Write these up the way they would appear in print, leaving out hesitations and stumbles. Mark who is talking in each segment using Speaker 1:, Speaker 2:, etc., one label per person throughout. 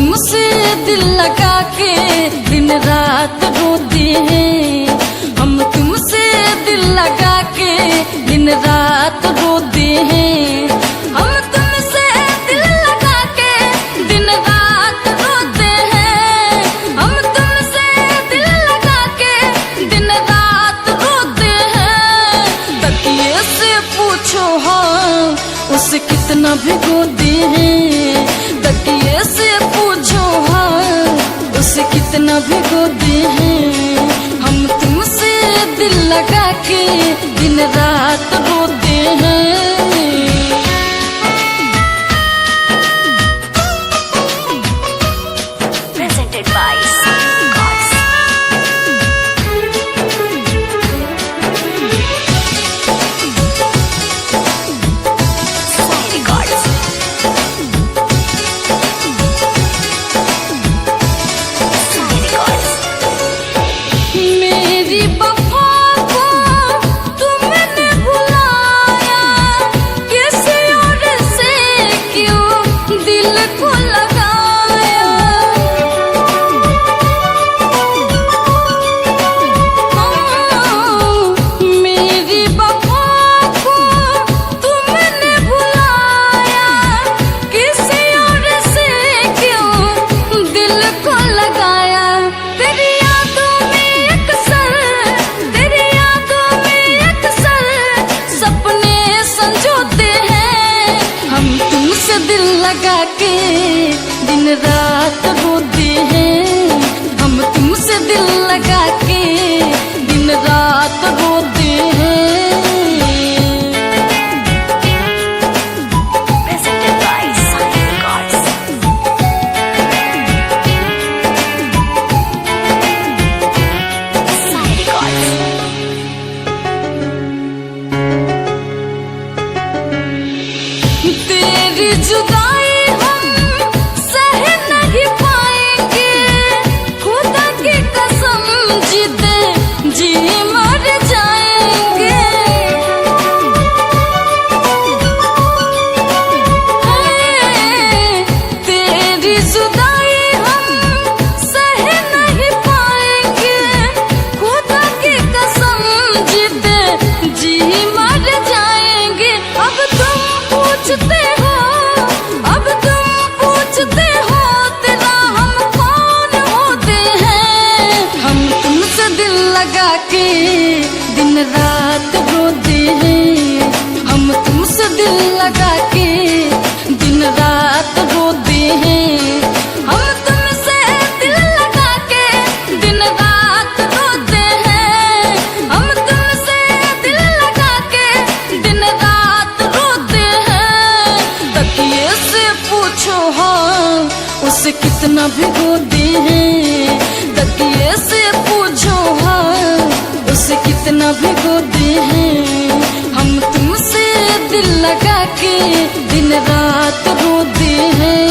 Speaker 1: तुमसे दिल लगा के दिन रात रोते हैं। हम तुमसे दिल लगा के दिन रात रोते हैं। हम तुमसे दिल लगा के दिन रात रोते हैं। हम तुमसे दिल लगा के दिन रात रोते हैं। तकिए से पूछो हाँ उसे कितना भिगोते हैं। तकिए से पूछो हाँ उसे कितना भिगोते हैं। हम तुमसे दिल लगा के दिन रात रोते हैं।
Speaker 2: Presented by Gods. Society Gods. Society Gods.
Speaker 1: मेरी वफा को तुमने भुलाया, किसी और से क्यों दिल को लगाया। मेरी वफा को तुमने भुलाया, किसी और से क्यों दिल को लगाया। तेरी यादों में अक्सर, तेरी यादों में अक्सर सपने संजोते हैं। हम तुमसे दिल लगा के दिन रात रोते हैं। हम तुमसे दिल लगा के दिन रात रोते हैं।
Speaker 2: Presented by Society Gods. Society Gods.
Speaker 1: तेरी जुदाई हम सह नहीं पाएंगे। खुदा की कसम जीते जी मर जाएंगे। तेरी जुदाई हम सह नहीं पाएंगे। खुदा की कसम जीते जी मर जाएंगे। अब तुम पूछते हो, अब तुम पूछते हो तेरा हम कौन होते हैं। हम तुमसे दिल लगा के दिन रात रोते हैं। हम तुमसे दिल लगा के दिन रात रोते हैं। हम तुमसे दिल लगा के दिन रात रोते हैं। हम तुमसे दिल लगा के दिन रात रोते हैं। तकिए से पूछो हाँ उसे कितना भिगोते हैं। तकिए से पूछो हाँ उसे कितना भिगोते हैं। हम तुमसे दिल लगा के दिन रात रोते हैं।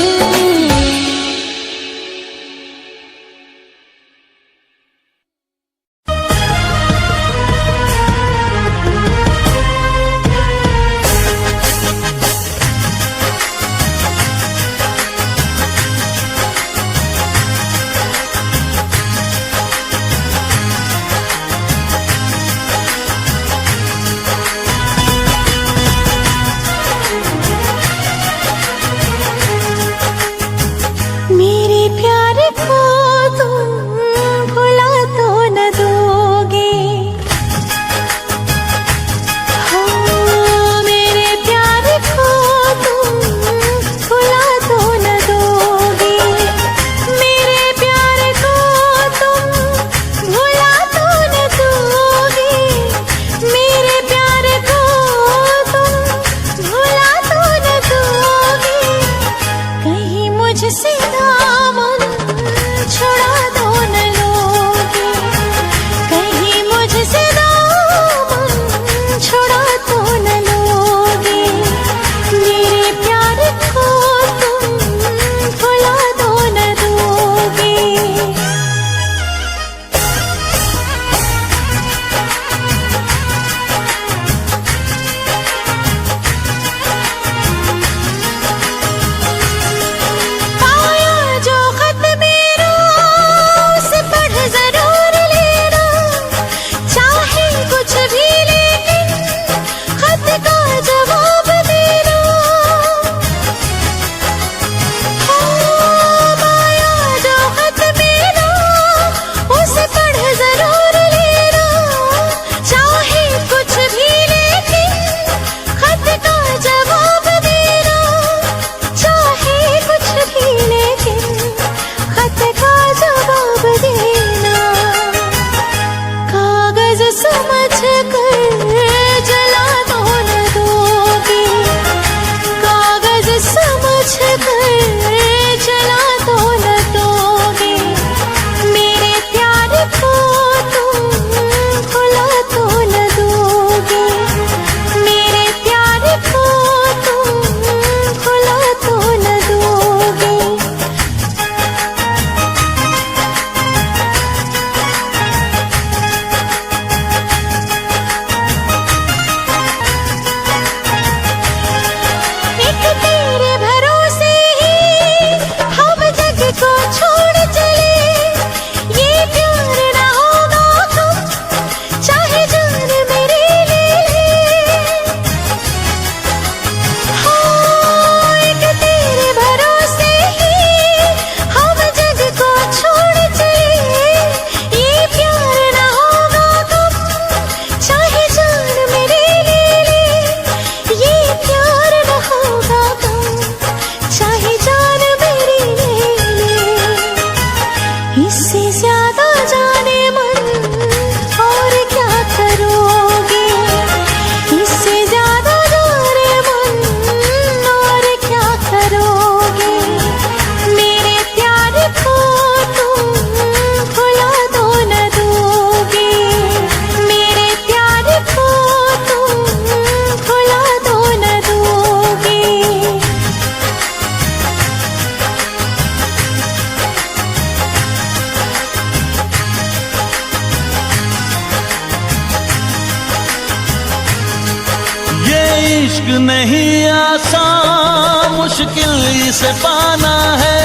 Speaker 3: नहीं आसान, मुश्किल इसे पाना है।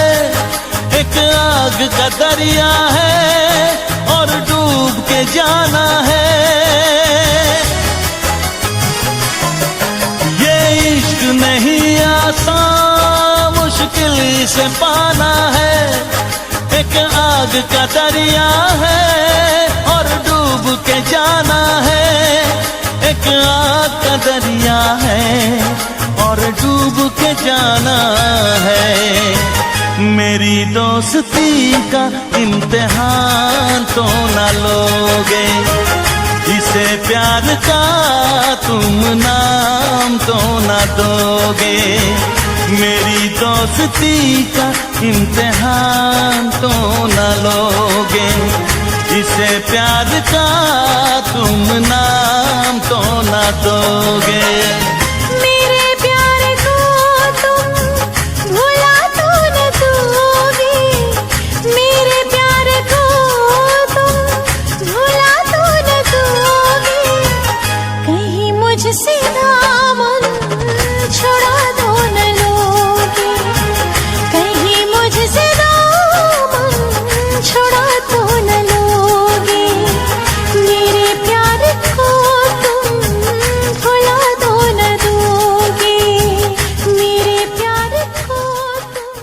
Speaker 3: एक आग का दरिया है और डूब के जाना है। ये इश्क नहीं आसान, मुश्किल इसे पाना है। एक आग का दरिया है और डूब के जाना है। एक आग का दरिया है और डूब के जाना है। मेरी दोस्ती का इम्तिहान तो न लोगे, इसे प्यार का तुम नाम तो न दोगे। मेरी दोस्ती का इम्तिहान तो न लोगे, इसे प्यार का तुम नाम तो न दोगे।
Speaker 4: मेरे प्यार को तुम भुला तो न दोगे, मेरे प्यार को तुम भुला तो न दोगे। कहीं मुझसे दामन छुड़ा तो न लोगे, कहीं मुझसे दामन छुड़ा तो न लोगे। मेरे प्यार को तुम भुला तो न दोगे, मेरे प्यार को तुम।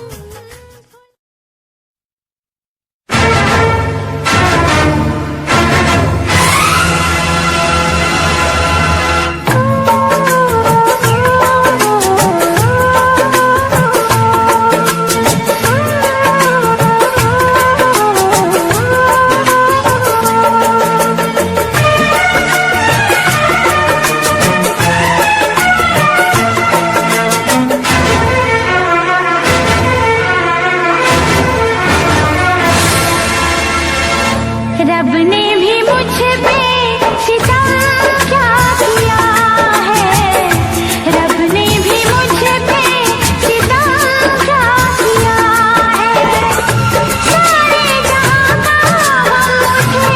Speaker 4: रब ने भी मुझ पे सितम क्या किया है, रब ने भी मुझ पे सितम क्या किया है। सारे जहां का मुझे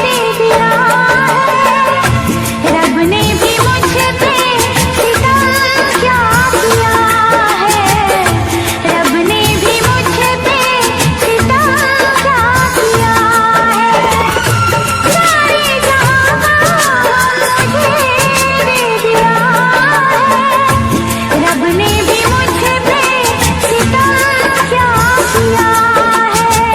Speaker 4: दे दिया है, रब ने भी मुझ पे सितम क्या किया है, रब ने भी मुझ पे सितम क्या किया है। सारे जहां का मुझे दे दिया है, रब ने भी मुझ पे सितम क्या किया है।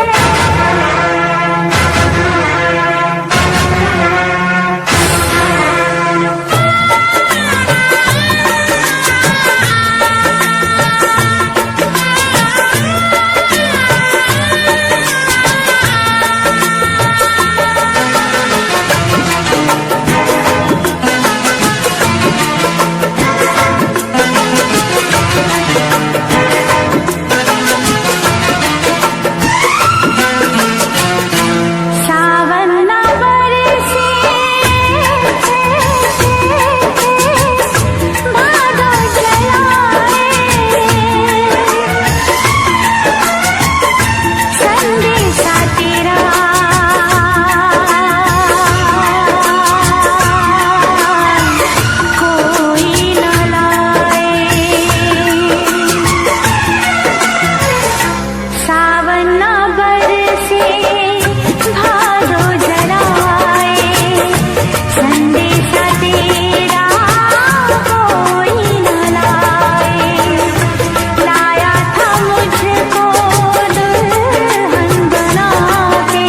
Speaker 4: सावन न बरसे, भादो चलाए, संदेशा तेरा कोई न लाए। सावन न बरसे, भादो जलाए, संदेशा तेरा कोई न लाए। लाया था मुझको दुल्हन बना के,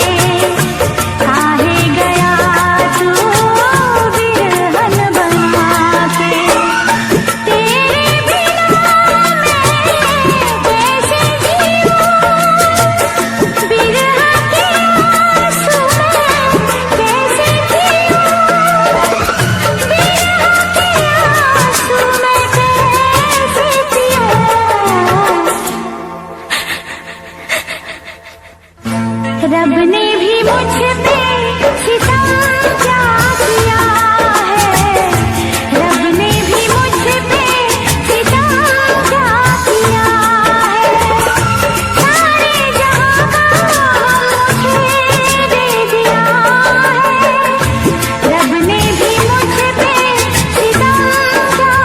Speaker 4: काहे गया तू बिरहन बना के। तेरे बिना मैं कैसे जीऊं, बिरह के आंसू में कैसे जीऊं, बिरह के आंसू में कैसे जीऊं। रब ने भी मुझ पे सितम क्या किया है, रब ने भी मुझ पे सितम क्या किया है। सारे जहां का मुझे दे दिया है, रब ने भी मुझ पे सितम क्या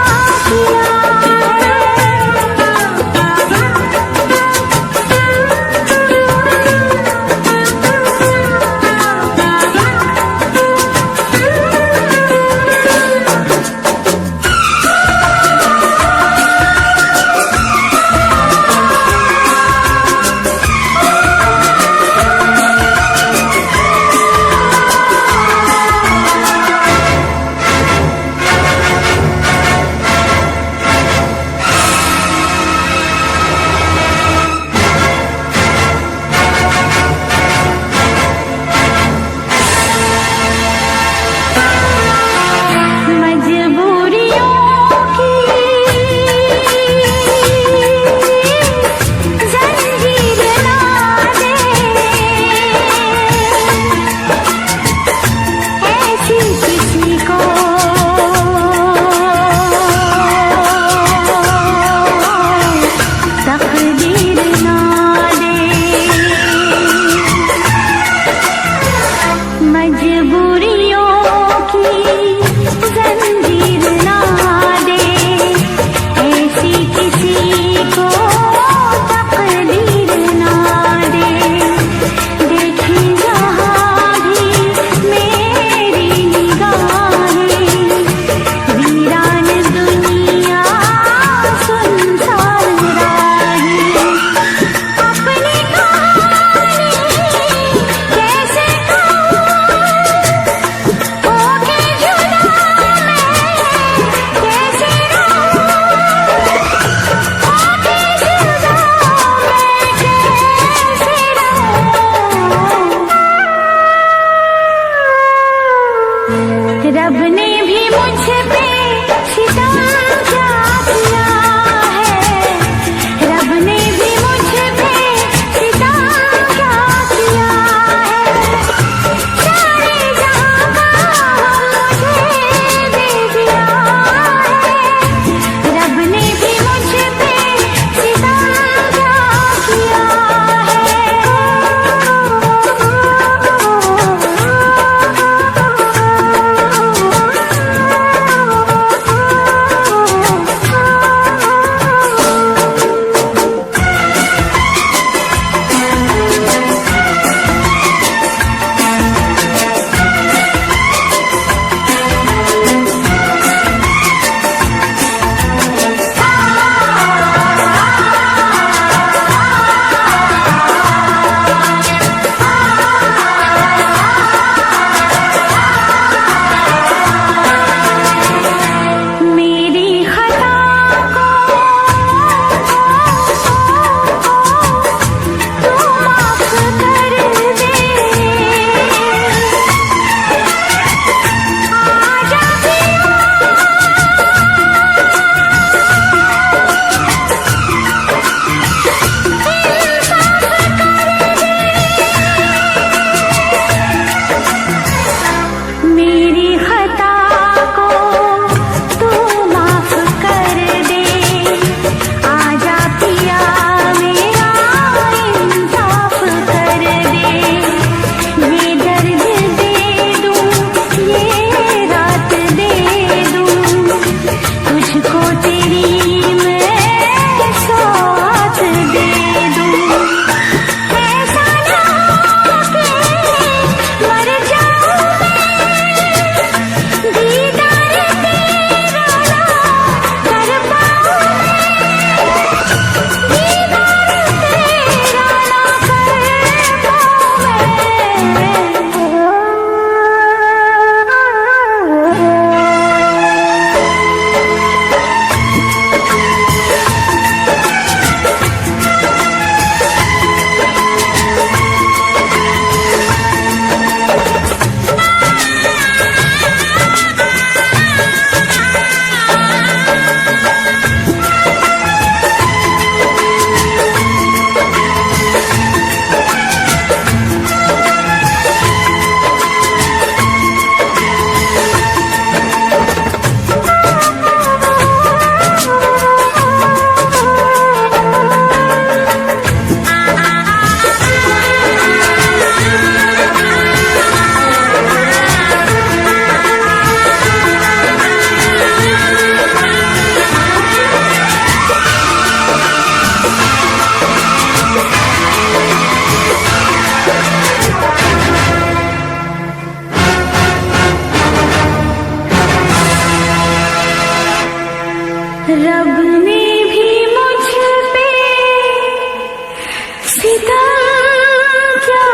Speaker 4: सितम क्या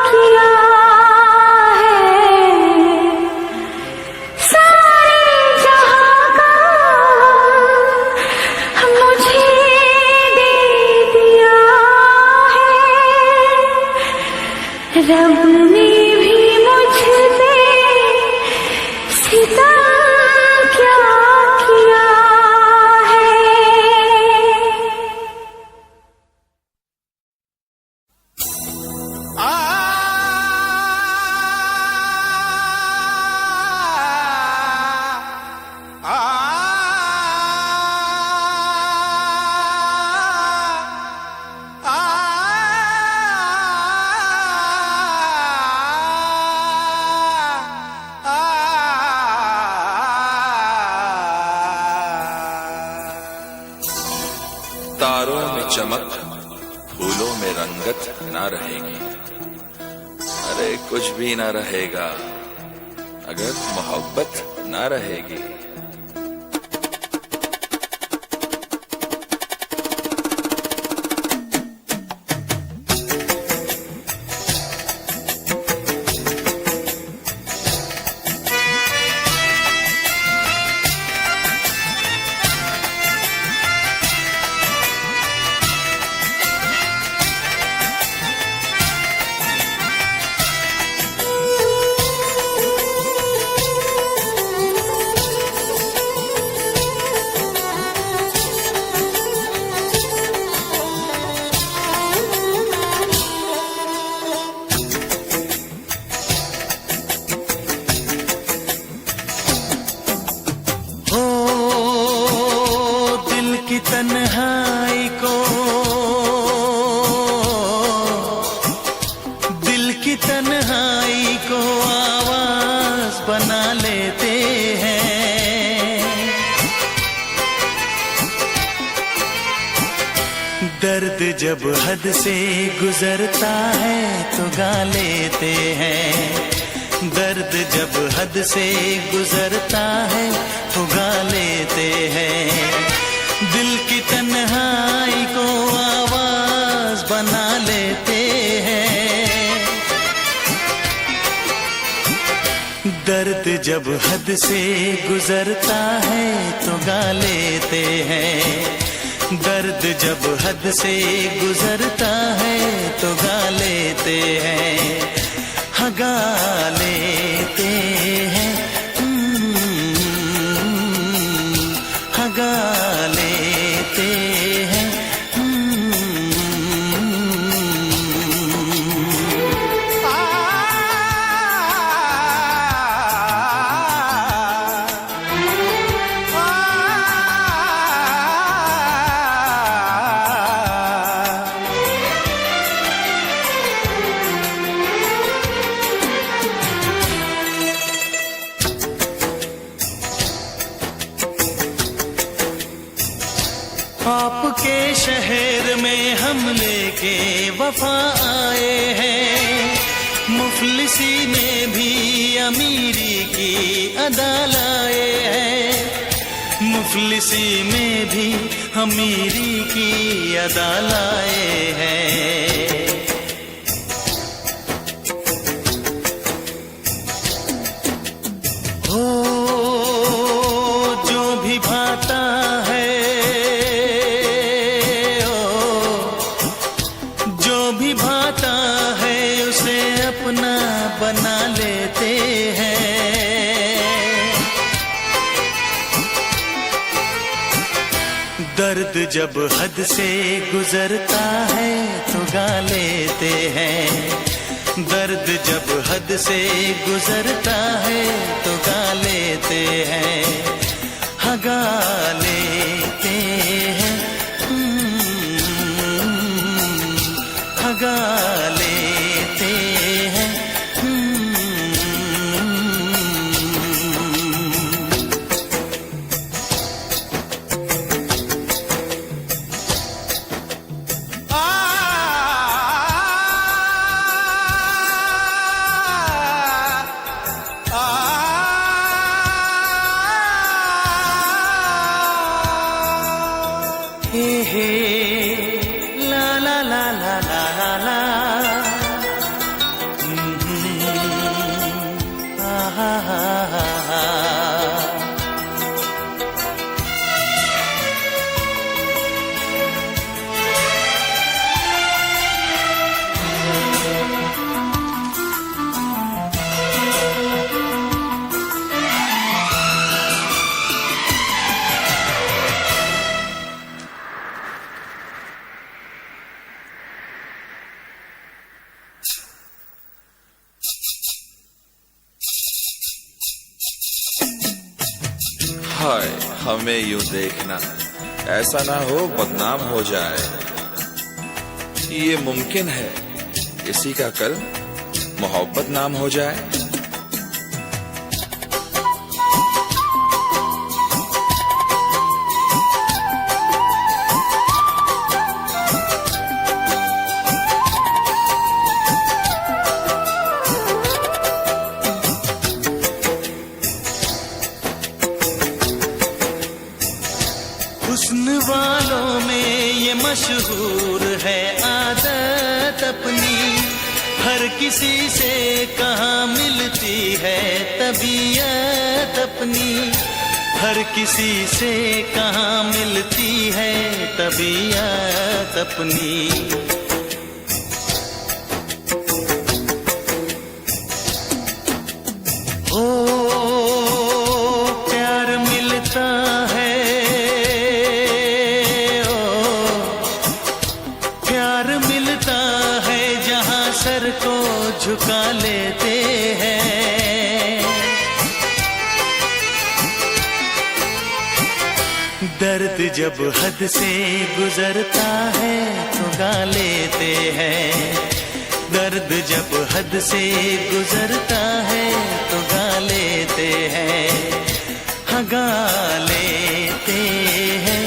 Speaker 4: किया है, सारे जहां का मुझे दे दिया है। रब ने भी मुझ पे सितम क्या किया है।
Speaker 5: तारों में चमक, फूलों में रंगत ना रहेगी। अरे कुछ भी ना रहेगा अगर मोहब्बत ना रहेगी।
Speaker 3: तन्हाई को, दिल की तन्हाई को आवाज बना लेते हैं। दर्द जब हद से गुजरता है तो गा लेते हैं। दर्द जब हद से गुजरता है तो गा लेते हैं। दिल की तन्हाई को आवाज बना लेते हैं। दर्द जब हद से गुजरता है तो गा लेते हैं। दर्द जब हद से गुजरता है तो गा लेते हैं। हाँ गा लेते हैं। हाँ गा लेते हैं। आपके शहर में हम लेके वफा आए हैं। मुफलिसी में भी अमीरी की अदा लाए हैं। मुफलिसी में भी अमीरी की अदा लाए हैं। हो जो भी भाता है, अपना बना लेते हैं। दर्द जब हद से गुजरता है तो गा लेते हैं। दर्द जब हद से गुजरता है तो गा लेते हैं। हाँ गा लेते हैं। हाँ गा लेते हैं। हे हे ला ला ला ला ला ला
Speaker 5: हाय हमें यूं देखना, ऐसा ना हो बदनाम हो जाए। ये मुमकिन है किसी का कल मोहब्बत नाम हो जाए।
Speaker 3: हुस्न वालों में ये मशहूर है आदत अपनी, हर किसी से कहाँ मिलती है तबीयत अपनी, हर किसी से कहाँ मिलती है तबीयत अपनी। ओ प्यार मिलता है, सर को झुका लेते हैं। दर्द जब हद से गुजरता है तो गा लेते हैं, दर्द जब हद से गुजरता है तो गा लेते हैं, हाँ गा लेते हैं,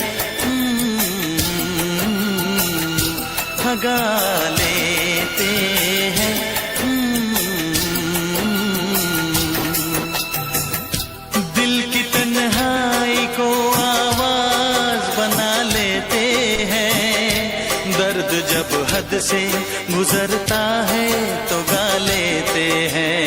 Speaker 3: हाँ गा लेते हैं। दिल की तन्हाई को आवाज बना लेते हैं, दर्द जब हद से गुजरता है तो गा लेते हैं।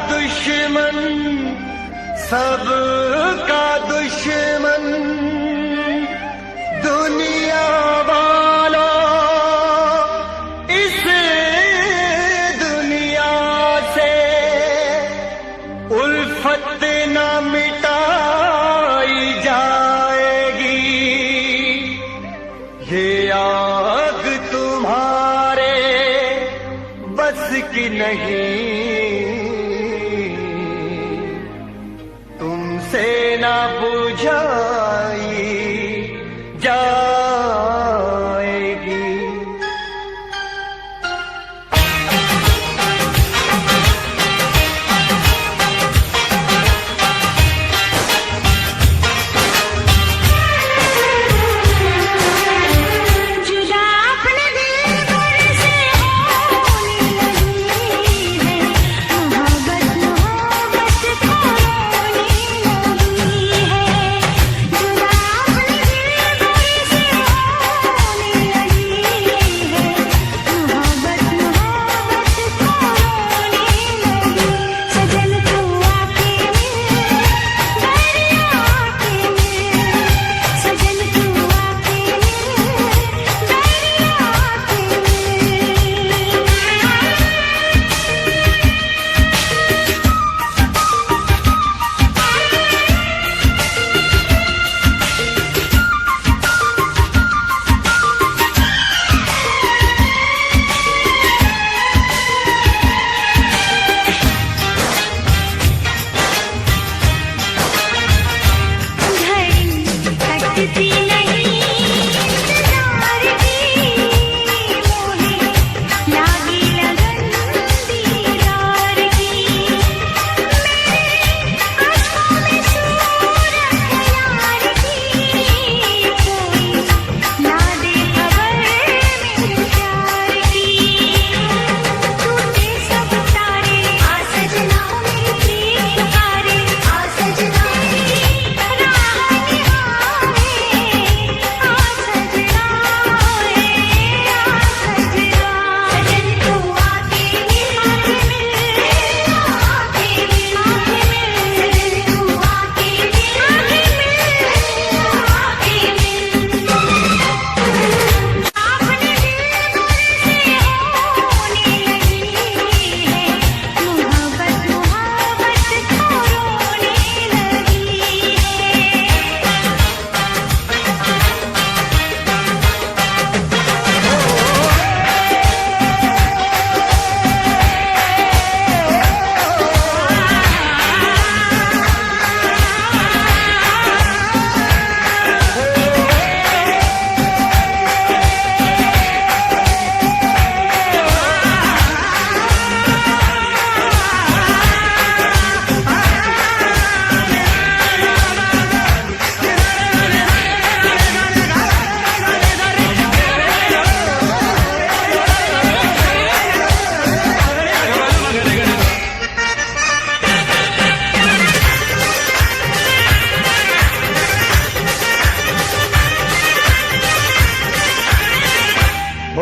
Speaker 6: दुश्मन सबका दुश्मन दुनिया वालों, इस दुनिया से उल्फत न मिटाई जाएगी, ये आग तुम्हारे बस की नहीं, तुमसे ना बुझाई जाएगी।
Speaker 4: जुदा अपने दिल से होने लगी है,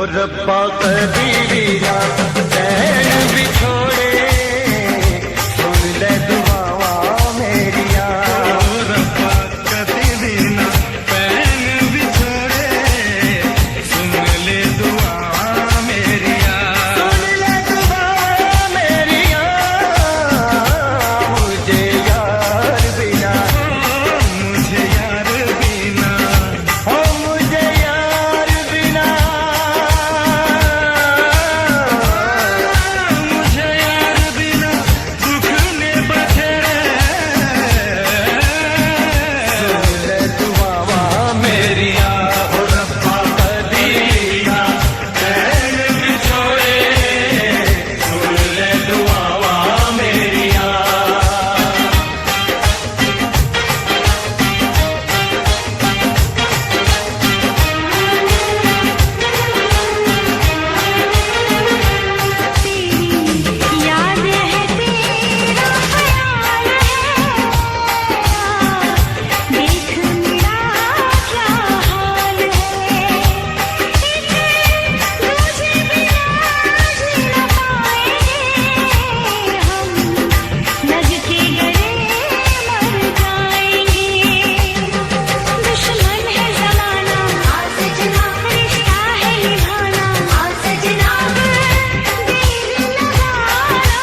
Speaker 6: रब्बा कभी भी ना चैन बिछोड़े, सुन ले दुआवा मेरिया। रब्बा कभी भी ना चैन बिछोड़े, सुन ले दुआवा मेरिया। सुन ले दुआवा मेरिया, मुझे यार बिना, मुझे यार बिना, हो मुझे यार बिना, मुझे यार बिना दुख ने बखेड़े। सुन ले दुआवा मेरिया, हो रब्बा कभी ना चैन बिछोड़े, सुन ले दुआवा मेरिया।
Speaker 4: याद है तेरा ख्याल है, देख मेरा क्या हाल है। तुझे बिना जी न पाएंगे हम, लग के गले मर जाएंगे। दुश्मन है ज़माना, सजना रिश्ता है निभाना, सजना देर लगाना,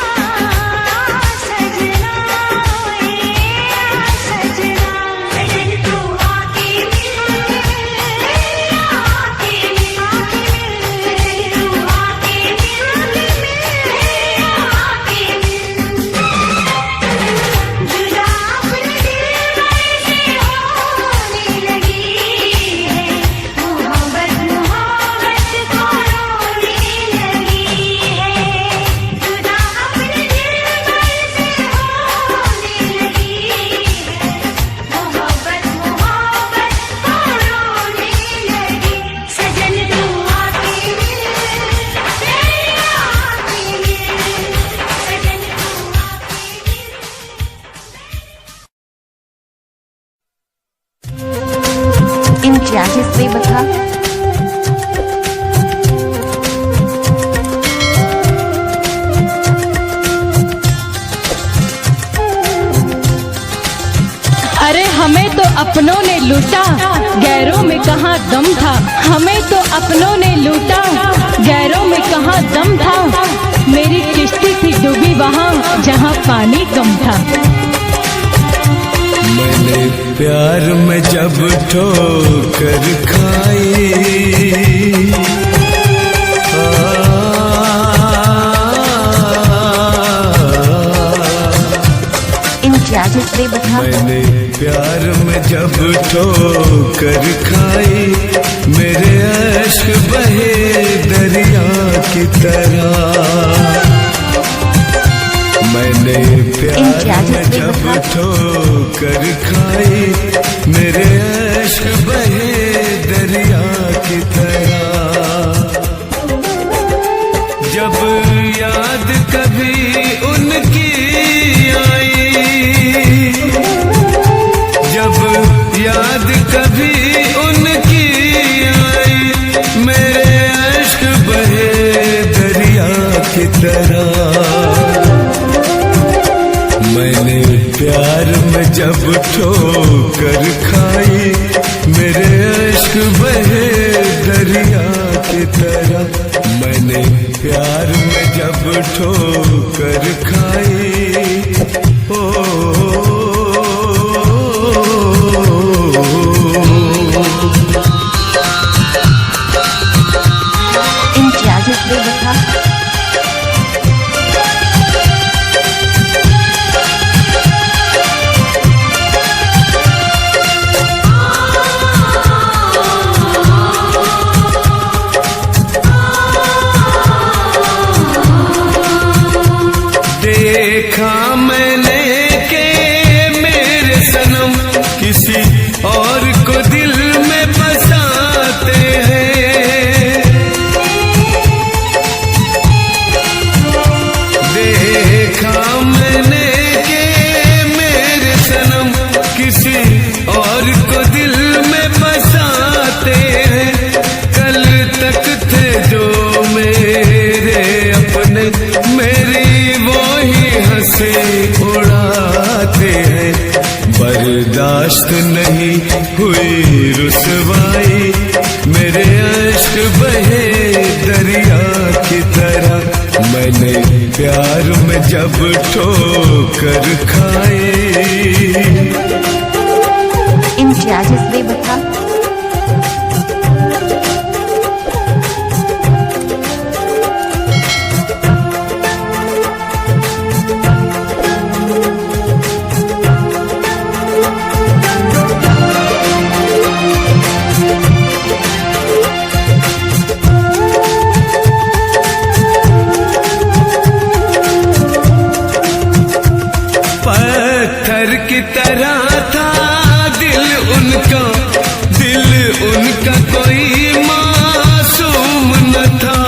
Speaker 4: सजना सजना। सजन तू आके मिल, आके मिल, तू आके मिल, आके मिल। जुदा अपने दिल से होने लगी है, मोहब्बत मोहब्बत को रोने लगी है। जुदा अपने दिल से होने लगी है, मोहब्बत मोहब्बत को रोने लगी। सजन तू आके मिल, आके मिल, सजन तू आके मिल।
Speaker 7: इम्तियाज से बता।
Speaker 1: अरे हमें तो अपनों ने लूटा, गैरों में कहाँ दम था। हमें तो अपनों ने लूटा, गैरों में कहाँ दम था। मेरी किश्ती थी डूबी वहाँ जहाँ पानी कम था।
Speaker 3: मैंने प्यार में जब ठोकर खाई,
Speaker 7: इम्तियाज से बता।
Speaker 3: मैंने प्यार में जब ठोकर खाई, मेरे अश्क बहे दरिया की तरह। मैंने प्यार में जब ठोकर खाई, मेरे अश्क बहे दरिया की तरह। जब याद कभी उनकी आई, जब याद कभी उनकी आई, मेरे अश्क बहे दरिया की तरह। मैंने प्यार में जब ठोकर खाई, मेरे अश्क बहे दरिया की तरह। मैंने प्यार में जब ठोकर खाई, ओ
Speaker 7: इम्तियाज से बता।
Speaker 3: देखा मैंने के
Speaker 6: बर्दाश्त नहीं हुई रुसवाई, मेरे अश्क बहे दरिया की तरह। मैंने प्यार में जब ठोकर खाई।
Speaker 7: इम्तियाज बेबथा।
Speaker 6: पत्थर की तरह था दिल उनका, दिल उनका कोई मासूम न था।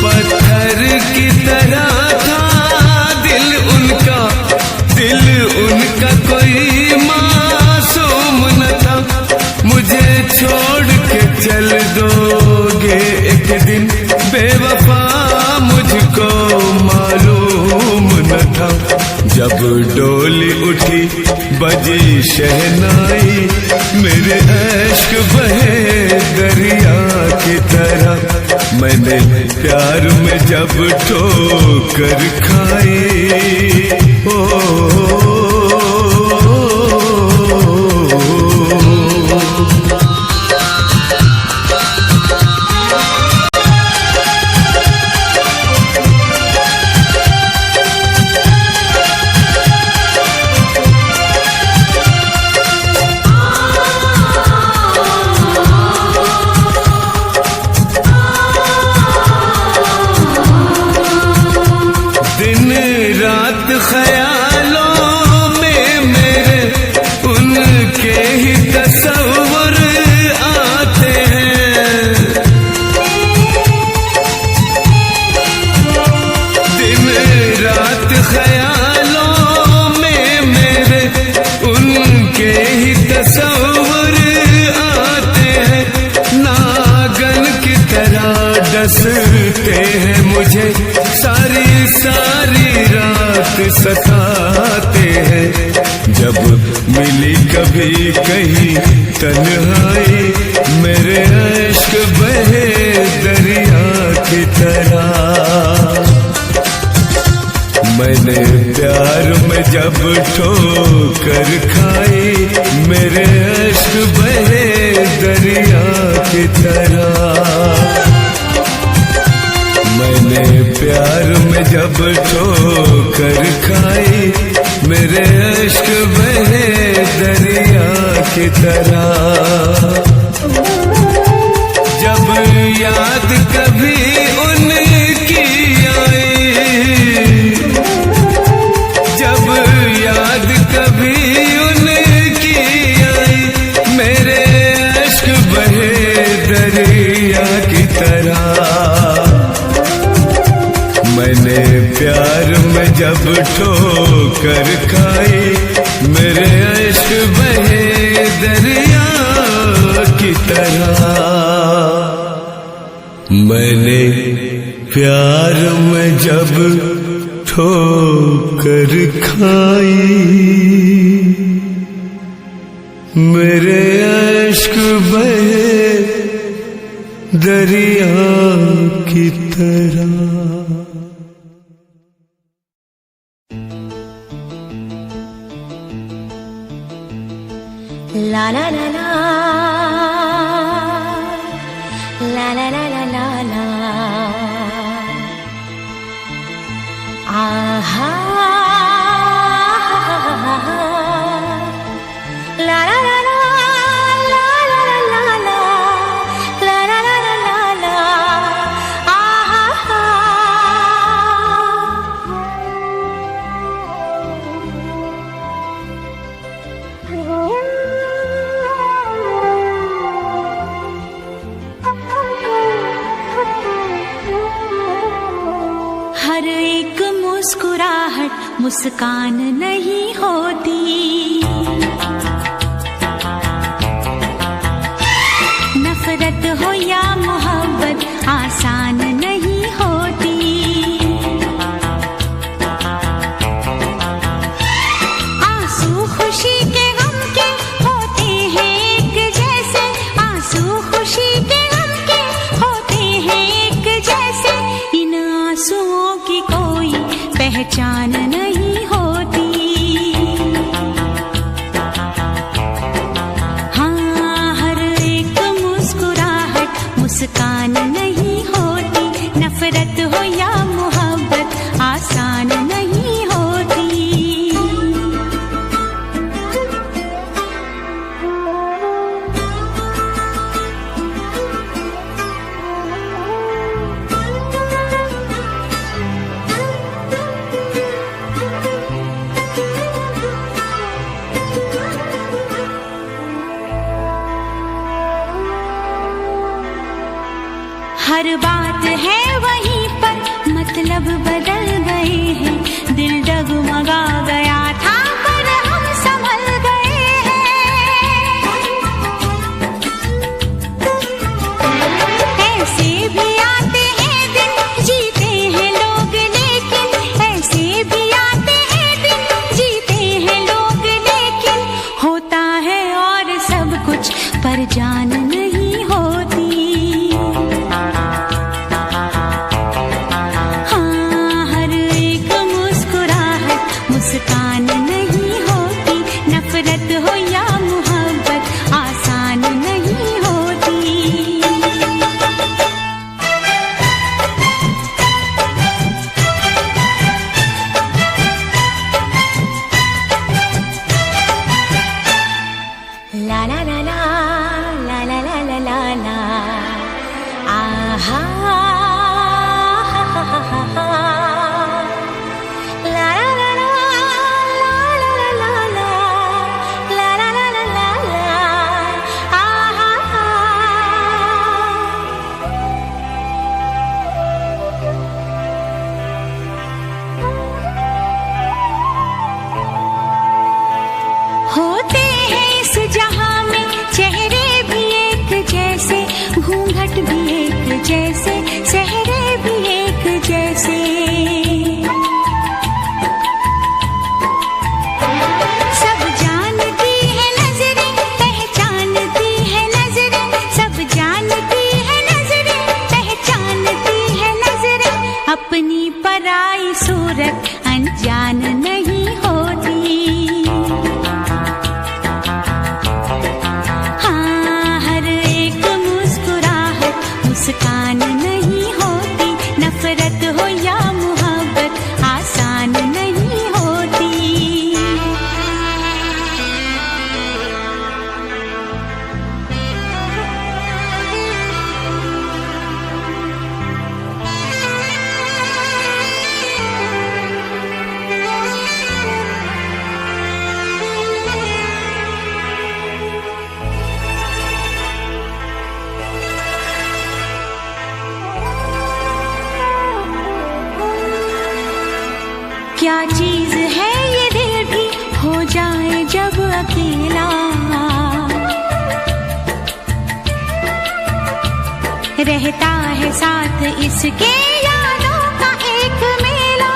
Speaker 6: पत्थर की तरह था दिल उनका, दिल उनका कोई मासूम न था। मुझे छोड़ के चल दोगे एक दिन बेवफा, मुझको मालूम न था। जब डोली उठी बजी शहनाई, मेरे अश्क बहे दरिया की तरह। मैंने प्यार में जब ठोकर खाई। ओ ख्यालों में मेरे उनके ही तस्वर आते हैं। दिन रात ख्यालों में मेरे उनके ही तस्वर आते हैं। नागन की तरह डसते हैं मुझे, सारी सारी रात सताते हैं। जब मिली कभी कहीं तन्हाई, मेरे अश्क बहे दरिया की तरह। मैंने प्यार में जब ठोकर खाई, मेरे अश्क बहे दरिया की तरह। मैंने प्यार में जब ठोकर खाई, मेरे अश्क बहे दरिया की तरह। जब याद कभी उनकी आई, जब याद कभी उनकी आई, मेरे अश्क बहे दरिया की तरह। मैंने प्यार में जब ठोकर खाई, मेरे अश्क बहे दरिया की तरह। मैंने प्यार में जब ठोकर खाई, मेरे अश्क बहे दरिया की तरह।
Speaker 4: La la la la, la la la la la la. Aha, la la la la, la la la la la, la la la la la la. Aha. हर एक मुस्कुराहट मुस्कान नहीं होती, नफरत हो या मोहब्बत आसान नहीं होती। हर बात है वहीं पर, मतलब बदल गए हैं। दिल डगमगा गया था पर हम संभल गए हैं। ऐसे भी आते हैं दिन, जीते हैं लोग लेकिन, ऐसे भी आते हैं दिन, जीते हैं लोग लेकिन, होता है और सब कुछ पर जान नहीं होती। हाँ, हर एक मुस्कुराहट मुस्कान नहीं होती, नफरत हो या मोहब्बत आसान नहीं होती। ला ला ला ला ला ला ला ला ला ला, आहा हा हा हा हा हा, ला ला ला ला ला ला ला ला, ला ला ला ला ला ला, आहा हा। होते हैं इस जहां में चेहरे भी एक जैसे, घूंघट भी एक जैसे, सेहरे भी एक जैसे। सब जानती है नजरें, पहचानती है नजरें, सब जानती है नजरें, पहचानती है नजरें, अपनी पराई सूरत अनजान नहीं होती। हाँ, हर एक मुस्कुराहट मुस्कान नहीं होती, नफरत हो या मोहब्बत आसान नहीं होती। क्या चीज है ये दिल भी हो जाए जब अकेला, रहता है साथ इसके यादों का एक मेला।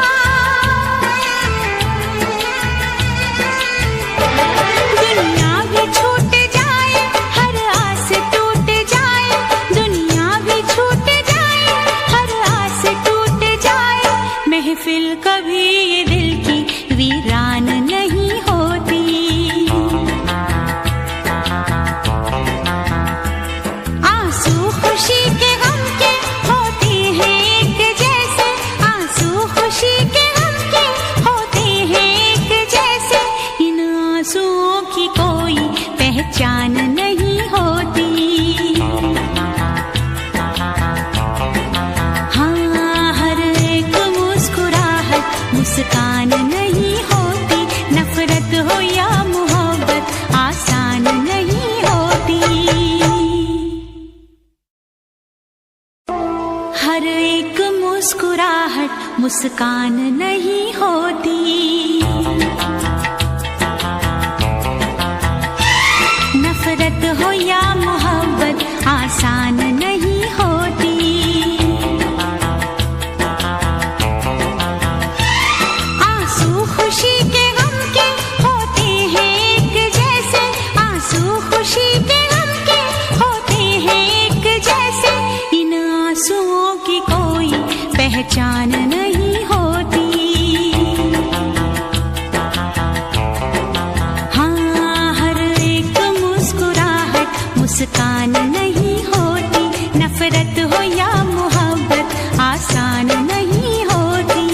Speaker 4: दुनिया भी छूट जाए, हर आस टूट जाए, दुनिया भी छूट जाए, हर आस टूट जाए, महफिल कभी ये दिल की वीरान नहीं होती। आंसू खुशी के गम के होते हैं एक जैसे, आंसू खुशी के गम के होते हैं एक जैसे, इन आंसुओं की कोई पहचान नहीं होती। हाँ, हर एक मुस्कुराहट मुस्कान नहीं होती, नफरत हो या मोहब्बत आसान नहीं होती। हर एक मुस्कुराहट मुस्कान नहीं होती, नफरत हो या मोहब्बत आसान नहीं होती। आंसू खुशी के गम के होते हैं एक जैसे, आंसू खुशी के गम के होते हैं एक जैसे, इन आंसुओं की कोई पहचान नहीं होती। हाँ, हर एक मुस्कुराहट मुस्कान नहीं होती, नफरत हो या मोहब्बत आसान नहीं होती।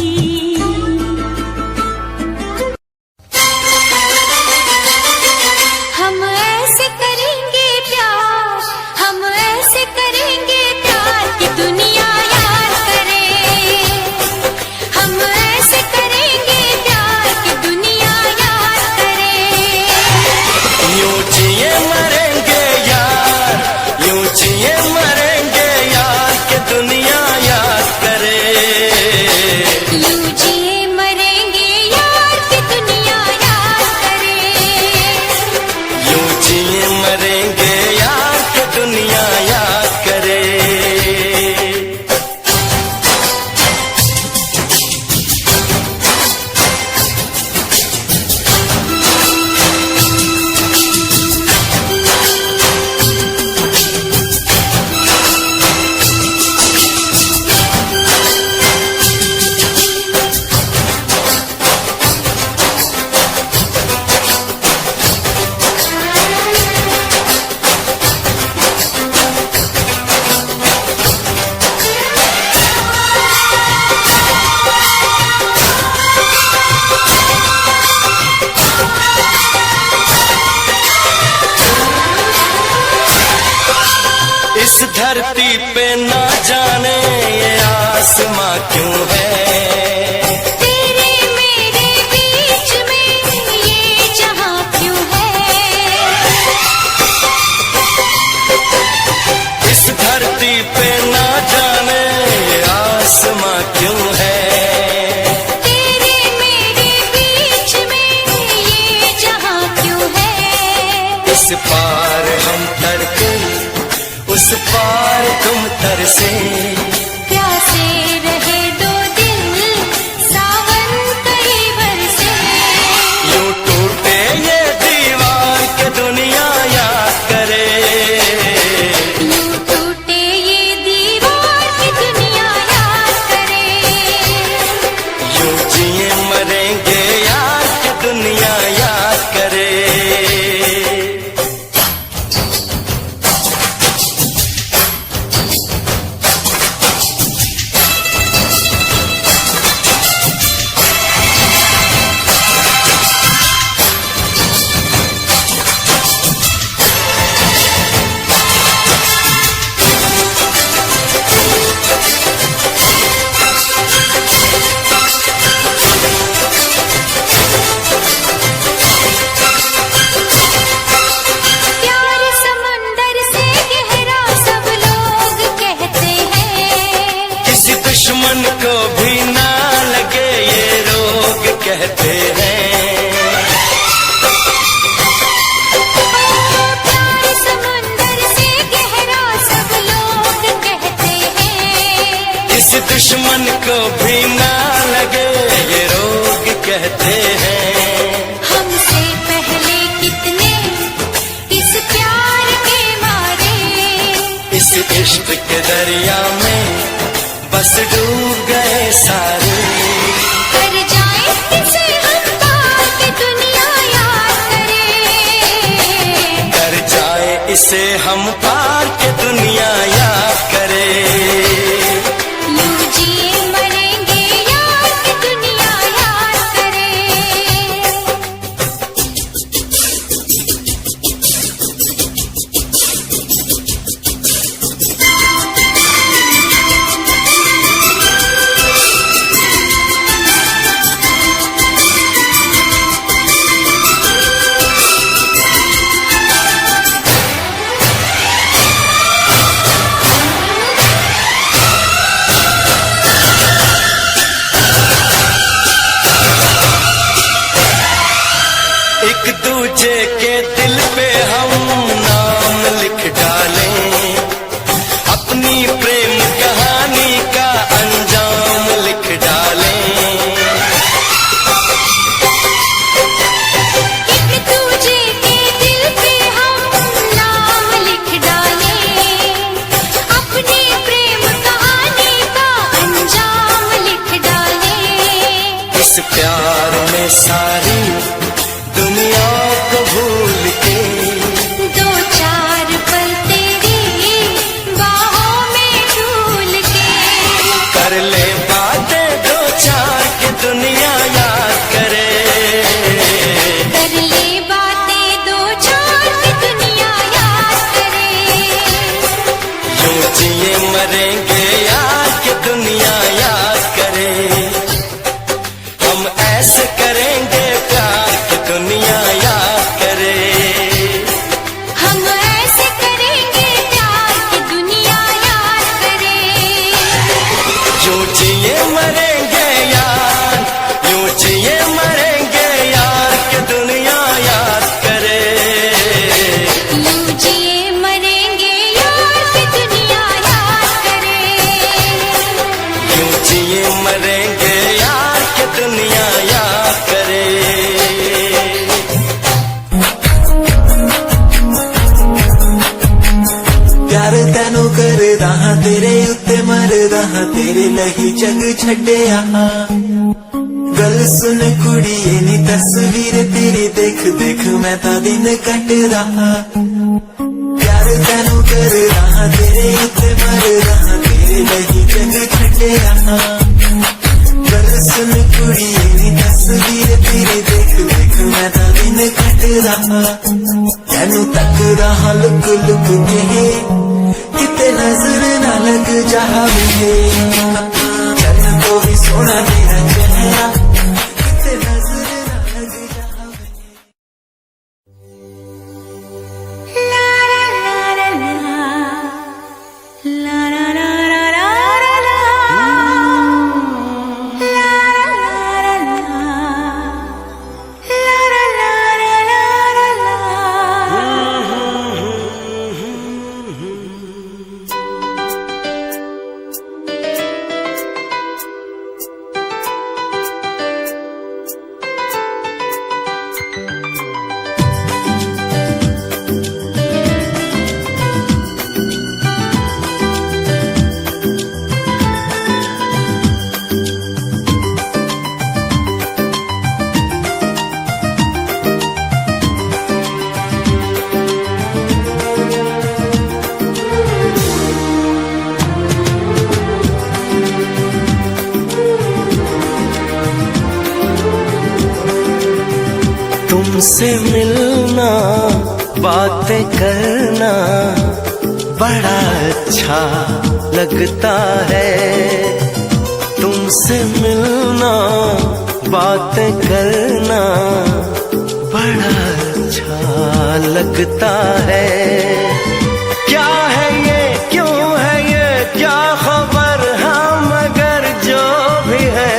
Speaker 4: हम ऐसे करेंगे प्यार, हम ऐसे करेंगे प्यार कि दुनिया याद करे। हम ऐसे करेंगे प्यार कि दुनिया याद करे।
Speaker 3: यूं जिए मरेंगे यार, यूं जिए मरेंगे यार के दुनिया इस धरती पे ना जाने ये आसमां क्यों है,
Speaker 4: तेरे मेरे बीच में ये जहां क्यों है।
Speaker 3: इस धरती पे ना जाने ये आसमां क्यों है,
Speaker 4: तेरे मेरे बीच में ये जहां क्यों है।
Speaker 3: इस पार हम तड़के उस पार तुम तरसे,
Speaker 4: प्यासे रहे दो दिल सावन कई बरसे।
Speaker 3: यूं टूटे ये दीवार के दुनिया याद करे,
Speaker 4: यूं टूटे ये दीवार की दुनिया याद करे।
Speaker 3: यूं जिए मरेंगे यार के दुनिया याद करे।
Speaker 4: प्यार समंदर से गहरा सब लोग कहते हैं।
Speaker 3: किसी दुश्मन को भी ना लगे ये रोग कहते हैं।
Speaker 4: प्यार समंदर से गहरा सब लोग कहते हैं।
Speaker 3: किसी दुश्मन को भी ना लगे ये रोग कहते हैं।
Speaker 4: हमसे पहले कितने इस प्यार के मारे,
Speaker 3: इस इश्क के दरिया में बस डूब गए सारे।
Speaker 4: कर जाए इसे हम पार की दुनिया याद करे।
Speaker 3: कर जाए इसे हम पार के दुनिया याद करे।
Speaker 4: यूं जिए मरेंगे यार की दुनिया याद करे। एक दूजे के दिल पे हम नाम लिख डालें, अपनी प्रेम कहानी का अंजाम लिख डालें। एक दूजे के दिल पे हम नाम लिख डालें, अपनी प्रेम कहानी का अंजाम लिख डालें।
Speaker 3: इस प्यार में सारी दुनिया को भूल के
Speaker 4: दो चार पल तेरी बाहों में झूल के,
Speaker 3: कर ले बातें दो चार की दुनिया याद करे।
Speaker 4: कर ले बातें दो चार की दुनिया याद करे।
Speaker 3: यूं जिए मरेंगे यार की दुनिया याद करे। हम ऐसे करेंगे प्यार की दुनिया याद करे।
Speaker 4: हम ऐसे करेंगे प्यार की दुनिया याद करे।
Speaker 3: यूं जिए मरेंगे यार, यूं जिए मरेंगे यार की दुनिया याद करे।
Speaker 4: यूं जिए मरेंगे यार की दुनिया याद करे।
Speaker 3: यूं जिए मरेंगे यार की दुनिया याद करे।
Speaker 8: प्यार तैनू करदा हां तेरे उत्ते मरदा हां तेरे लही जग छड्डिया। गल सुन कुड़िए नी तस्वीर तेरी देख देख मैं ता दिन कटदा हां। प्यार तैनू करदा हां तेरे उत्ते मरदा हां तेरे लही जग छड्डिया। गल सुन कुड़िए नी तस्वीर तेरी देख देख मैं ता दिन कटदा हां। तैनू तकदा हां लुक लुक के किते नजर ना लग जावे चल तो भी सोना तेरा चेहरा किते नजर ना लग जावे
Speaker 9: तुमसे मिलना बातें करना बड़ा अच्छा लगता है तुमसे मिलना बातें करना बड़ा अच्छा लगता है क्या है ये क्यों है ये क्या खबर हाँ मगर जो भी है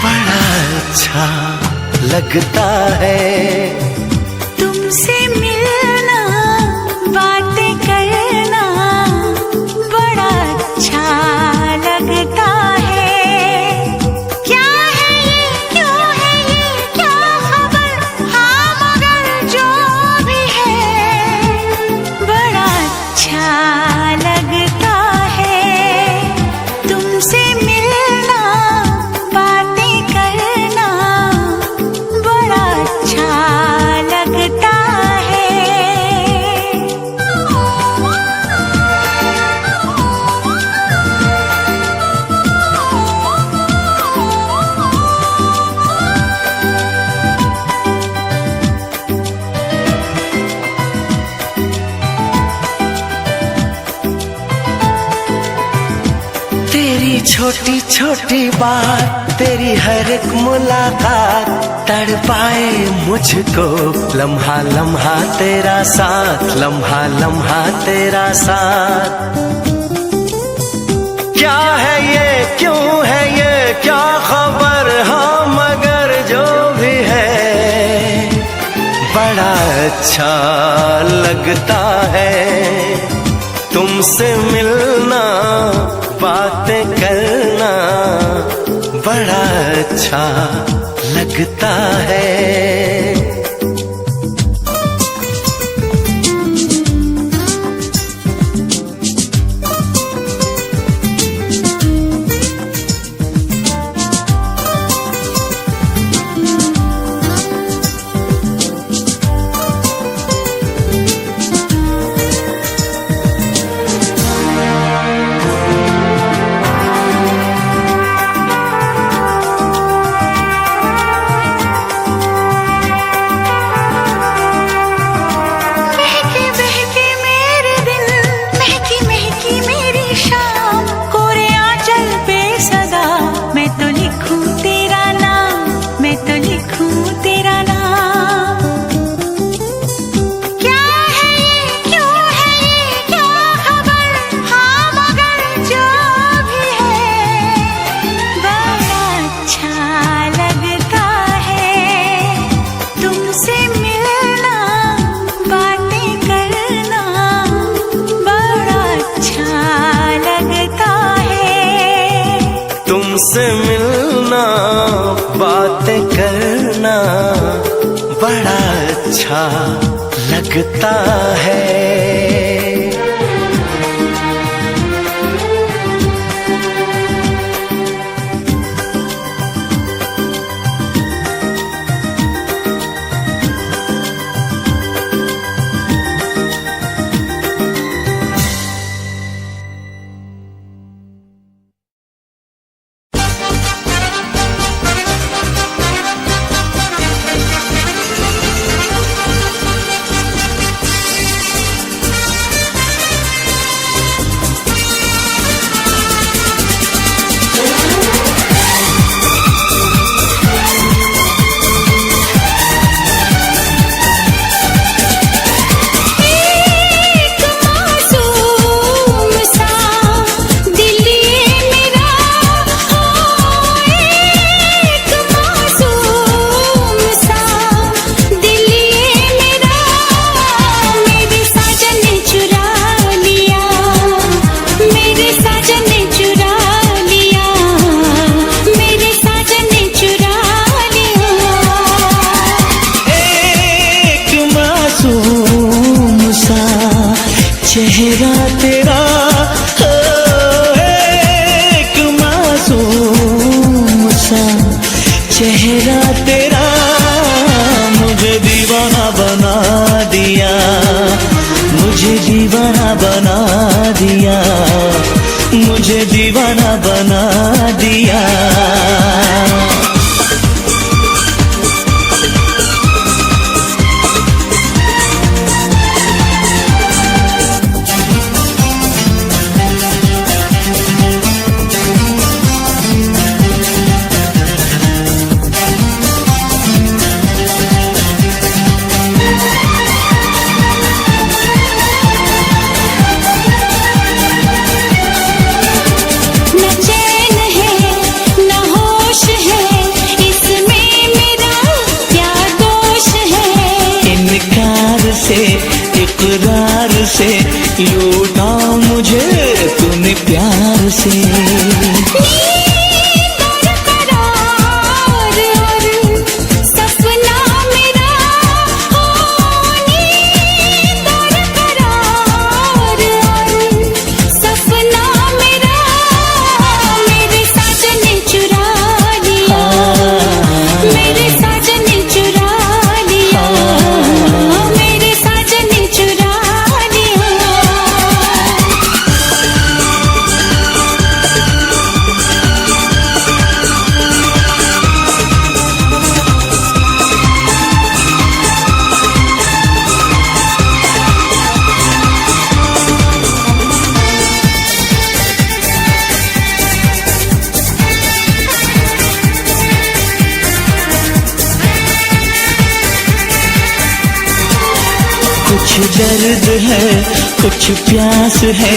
Speaker 9: बड़ा अच्छा लगता है
Speaker 4: तुमसे मिलना बातें करना बड़ा अच्छा लगता है क्या है ये क्यों है ये क्या खबर हाँ मगर जो भी है बड़ा अच्छा लगता है तुमसे मिलना बातें करना बड़ा अच्छा लगता है
Speaker 9: तेरी छोटी छोटी बात तेरी हर एक मुलाकात तड़पाए मुझको लम्हा लम्हा तेरा साथ लम्हा लम्हा तेरा साथ क्या है ये क्यों है ये क्या खबर हाँ मगर जो भी है बड़ा अच्छा लगता है तुमसे मिलना बातें करना बड़ा अच्छा लगता है तुमसे मिलना बातें करना बड़ा अच्छा लगता है चेहरा तेरा हो, एक मासूम सा चेहरा तेरा मुझे दीवाना बना दिया, मुझे दीवाना बना दिया, मुझे दीवाना बना दिया। इकरार से लूटा मुझे तूने प्यार से। कुछ दर्द है कुछ प्यास है,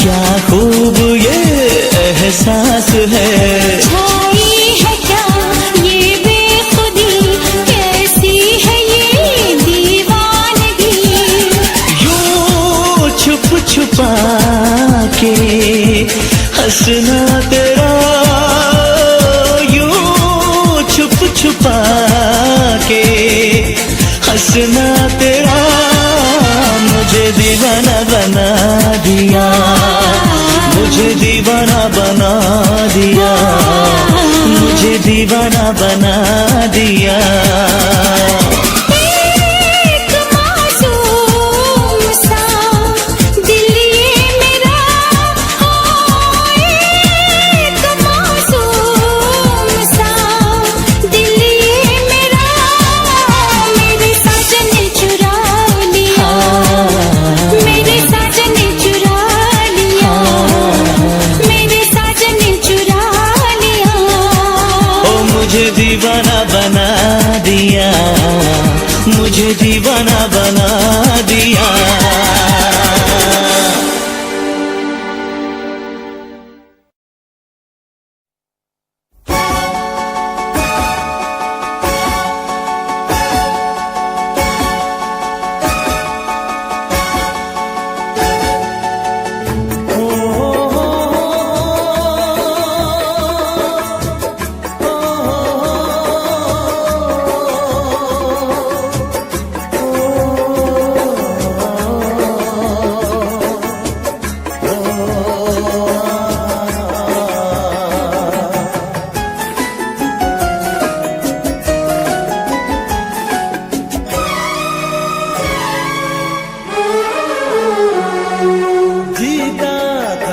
Speaker 9: क्या खूब ये एहसास है।
Speaker 4: छाई है क्या ये बेखुदी, कैसी है ये दीवानगी।
Speaker 9: यूं छुप छुपा के हंसना तेरा, यूं छुप छुपा के हंसना तेरा मुझे दीवाना बना दिया, मुझे दीवाना बना दिया, मुझे दीवाना बना दिया।
Speaker 4: एक मासूम सा दिल ये मेरा, हो एक मासूम सा दिल ये मेरा, मेरे साजन ने चुरा लिया, मेरे साजन ने चुरा लिया, मेरे साजन ने चुरा लिया।
Speaker 9: ओ मुझे दीवाना बना दिया, मुझे दीवाना बना दिया।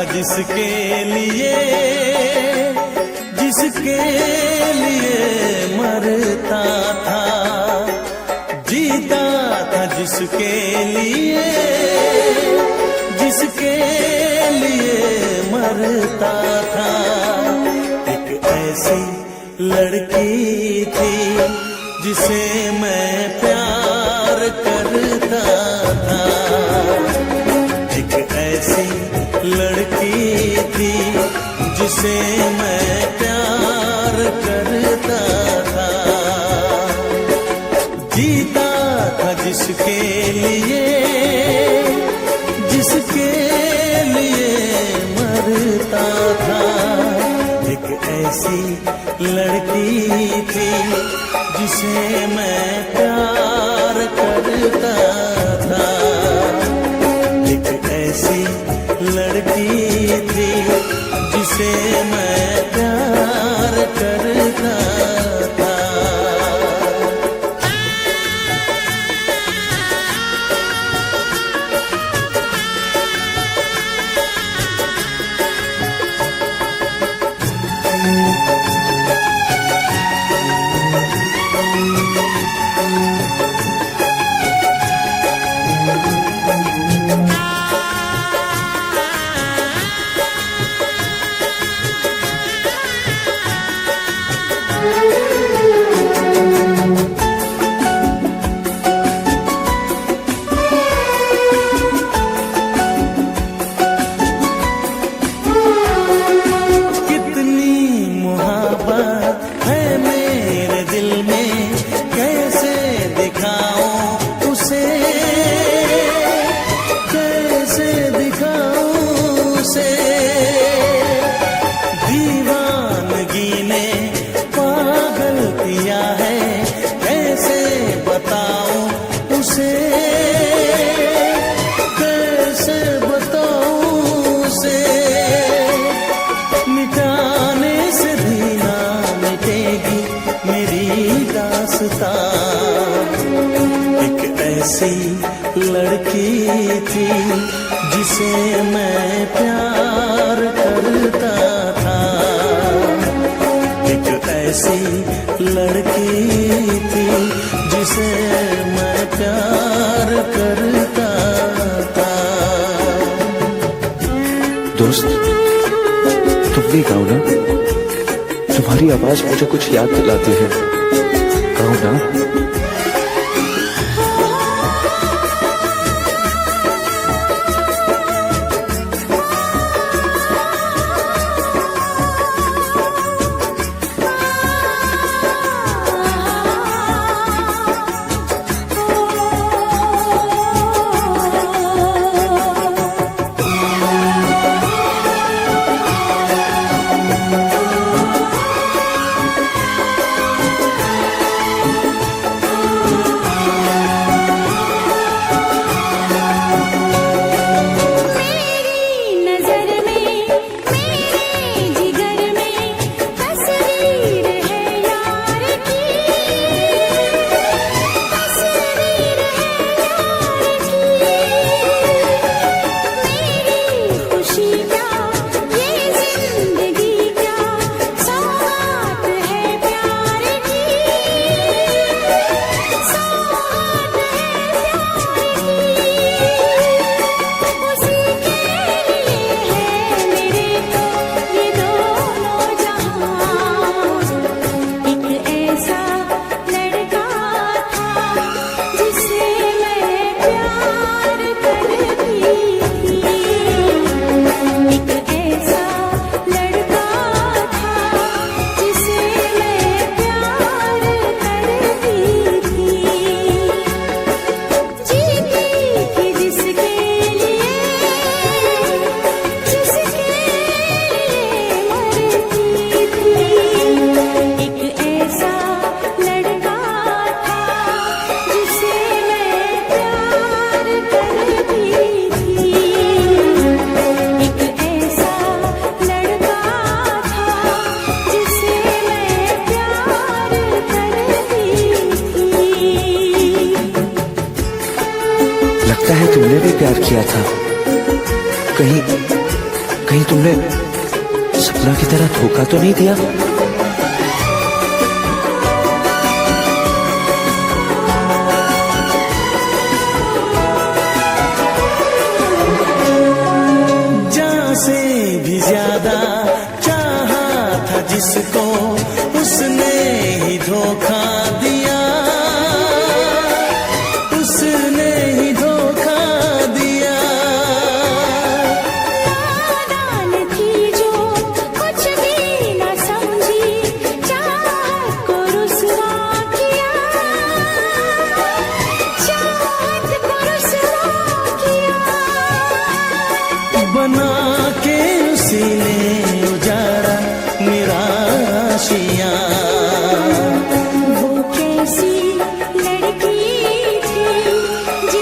Speaker 3: जिसके लिए, जिसके लिए मरता था, जीता था जिसके लिए, जिसके लिए मरता था। एक ऐसी लड़की थी जिसे मैं प्यार करता था, एक ऐसी लड़की थी जिसे मैं प्यार करता था। जीता था जिसके लिए, जिसके लिए मरता था। एक ऐसी लड़की थी जिसे मैं प्यार करता था, एक
Speaker 8: ऐसी लड़की थी जिसे मैं प्यार करता था। एक ऐसी लड़की थी जिसे मैं प्यार करता था।
Speaker 10: दोस्त, तुम भी गाओ ना, तुम्हारी आवाज मुझे कुछ याद दिलाती है। गाओ ना। लगता है तुमने भी प्यार किया था। कहीं तुमने सपना की तरह धोखा तो नहीं दिया?
Speaker 8: जान से भी ज्यादा चाहा था जिसको, उसने ही धोखा दिया। उसने ही धोखा दिया।
Speaker 4: नादान थी जो कुछ भी न समझी, चाहत को रुसवा किया। चाहत को रुसवा किया।
Speaker 8: बना के उसी ने उजाड़ा मेरा आशियाँ।
Speaker 4: वो कैसी लड़की थी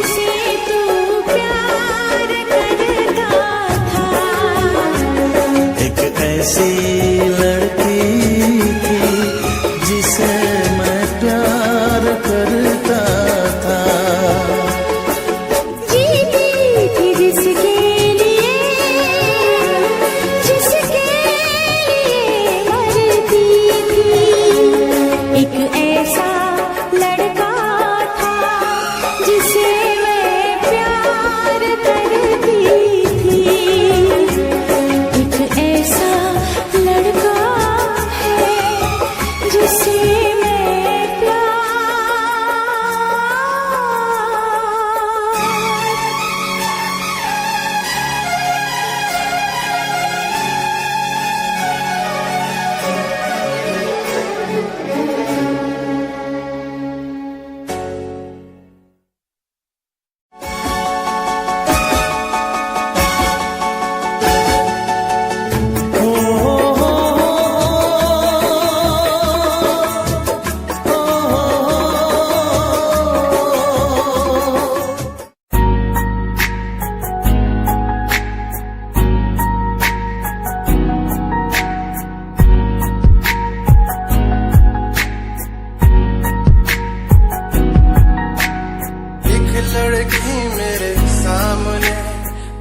Speaker 6: लड़की मेरे सामने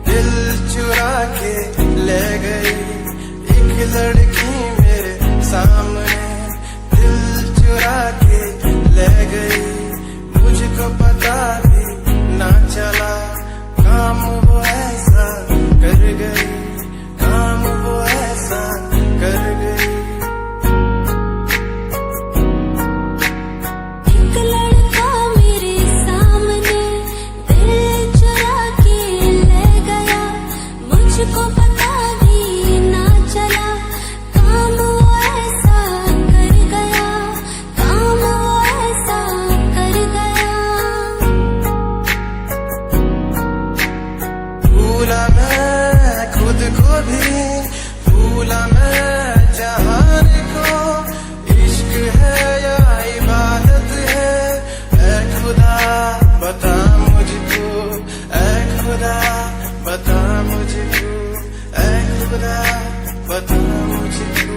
Speaker 6: दिल चुरा के ले गई। एक लड़की मेरे सामने दिल चुरा के ले गई। मुझको पता भी ना चला काम वो ऐसा कर गई, काम वो ऐसा कर गई।
Speaker 4: एक लड़का मेरे सामने दिल चुरा के ले गया। मुझको पता भी ना चला काम वो ऐसा कर गया, काम वो ऐसा कर गया।
Speaker 6: भूला मैं खुद को भी, भूला मैं जहान को। इश्क है या इबादत है, ऐ खुदा बता मुझको, ऐ खुदा बता मुझको, ऐ खुदा बता मुझको।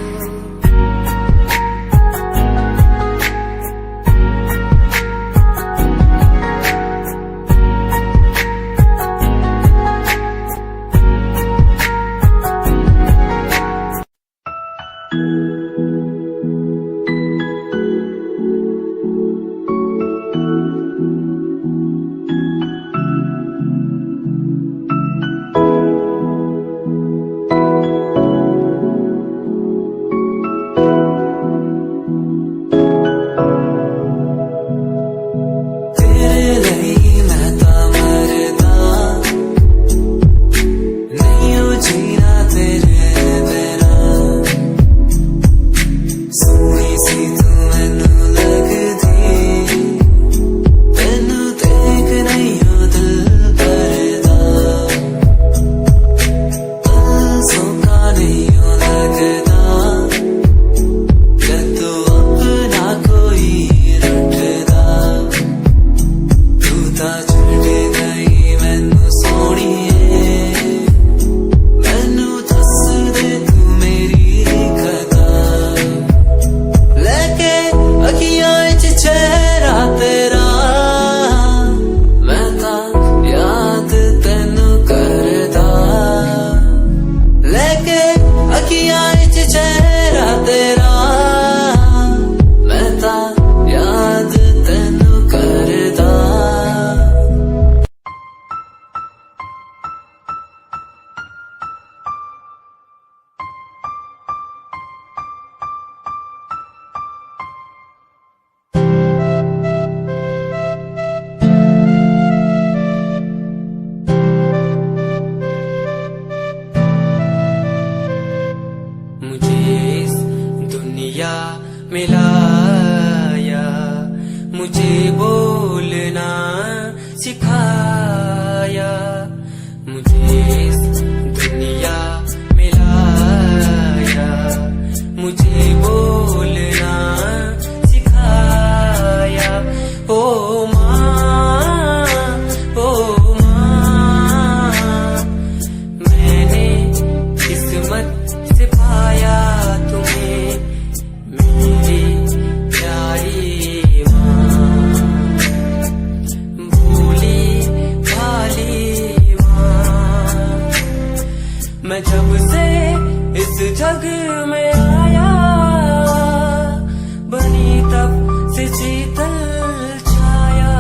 Speaker 11: मिलाया, मुझे बोलना सिखाया। मुझे इस दुनिया मिलाया, मुझे बोलना सिखाया। ओ माँ, ओ माँ, मैंने किस्मत से पाया तुम्हें, मेरी प्यारी माँ, भोली भाली माँ। मैं जब से इस जग में आया, बनी तब से शीतल छाया।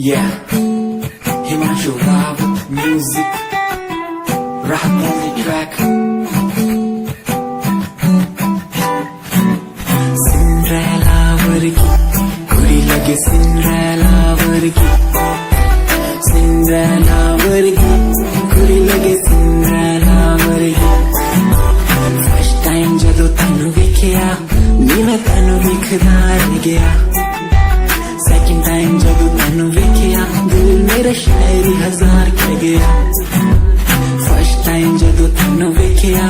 Speaker 8: Yeah, Himanshu Rao with music, rap on the track. Cinderella वर्गी कुड़ी लगे, Cinderella वर्गी, Cinderella वर्गी कुड़ी लगे, Cinderella वर्गी। First time जदों तैनू वेखिया, नी मैं तैनू वेखदा रह गया। Second time जदों तैनू वेखिया, दिल मेरा शायरी हजार कह गया। First time जदों तैनू वेखिया,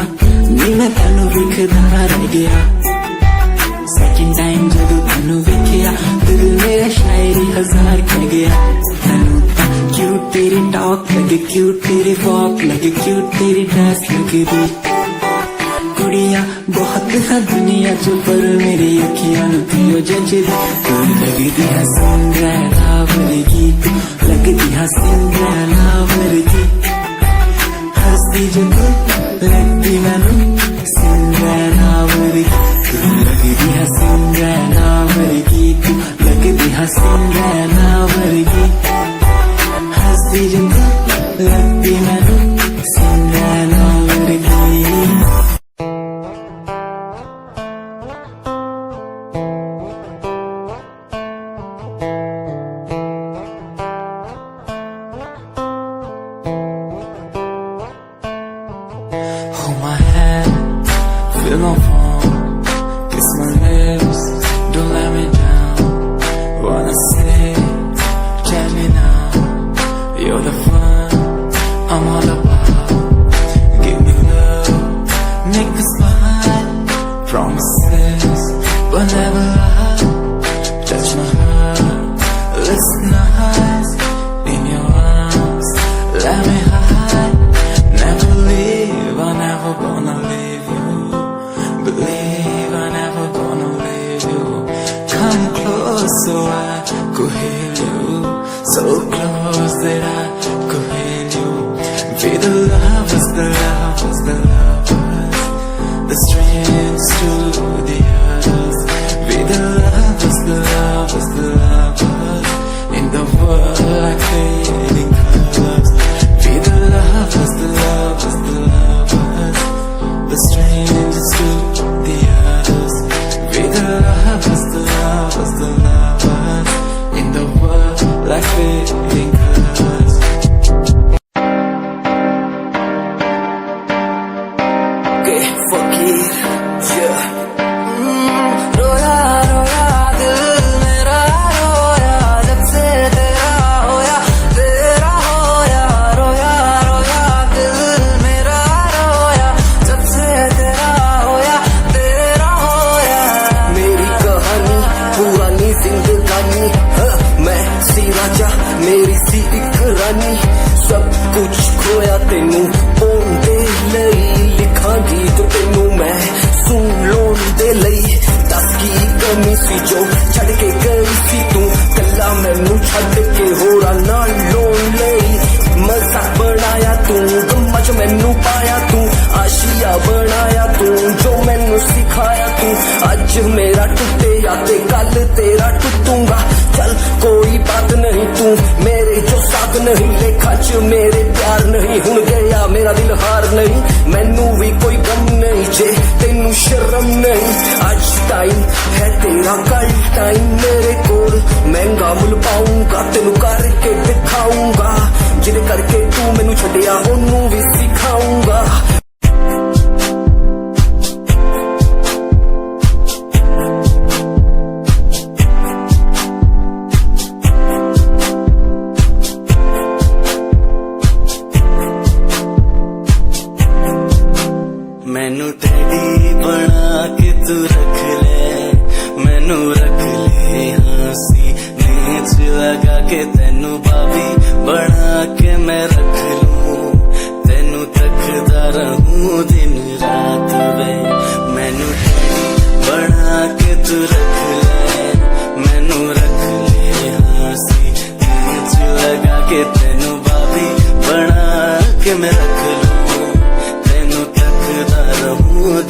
Speaker 8: नी मैं तैनू वेखदा रह गया। Second time जदों तैनू वेखिया, दिल मेरा शायरी हजार कह गया। तैनू तां क्यूट तेरी टॉक लगे, क्यूट तेरी वॉक लगे, क्यूट तेरी ड्रेस लगे दी। कुड़िया बहुत है दुनिया च पर मेरी अखियां थियो जजदी तू लगदी है सिंड्रेला वर्गी तू लगदी है सिंड्रेला वर्गी हंसदी जो तू लगदी मैनू सिंड्रेला वर्गी तू लगदी है सिंड्रेला वर्गी तू लगदी है सिंड्रेला वर्गी हंसदी जो तू लगदी मैनू Cinderella वर्गी Hold my hand, feel my palm, kiss my lips, don't let me down. Wanna say, tell me now, you're the fun I'm all about. Give me love, make me smile, promises, but never lie. Touch my heart, listen nice, in your arms, let me hide. Never leave, I'm never gonna leave you. Believe I'm never gonna leave you. Come close so I could hear you. So close that I could hear you. Be the lovers, the lovers, the lovers. The strangers to the others. Be the lovers, the lovers, the lovers. In the world like fading colors. Be the lovers, the lovers, the lovers. The strangers to the others. Be the lovers, the lovers, the lovers. In the world like fading colors. Okay, fuck it, yeah. रोया रोया दिल मेरा रोया जब से तेरा होया रोया रोया दिल मेरा रोया जब से तेरा होया मेरी कहानी पुरानी जिंदगानी मैं सी राजा मेरी सी एक रानी सब कुछ खोया तेनू ओन दे लई लिखा गीत तेनू मैं सुन लोन दे लई दस की कमी सी जो छड़ के गई सी तू कला मैनू छड़ के होरा ना लोन लई मजाक बनाया तू गम्मा च मैनू पाया तू आशिया बनाया तू जो मैनू सिखाया तू अज मेरा टुटे या ते कल तेरा टुटूंगा चल कोई बात नहीं तू मेरे जो साथ नहीं लेखा च मेरे प्यार नहीं हुन गया मेरा दिल हार नहीं मैनू भी कोई गम नहीं जे तेनू शर्म नहीं आज टाइम है तेरा कल टाइम मेरे कोल महंगा मुल पाऊंगा तेनू करके दिखाऊंगा जिद करके तू मैनू छड्डिया ओनू भी सिखाऊंगा मैनू टैडी बना के तू रख ले मैनू रख ले हंसी नीच लगा के तेनू भाभी बना के मैं रख लूं तेनू तकदा रहूं दिन रात वे मैनू टैडी बना के तू रख ले मैनू रख ले हंसी नीच लगा के तेनू भाभी बना के मैं रख लूं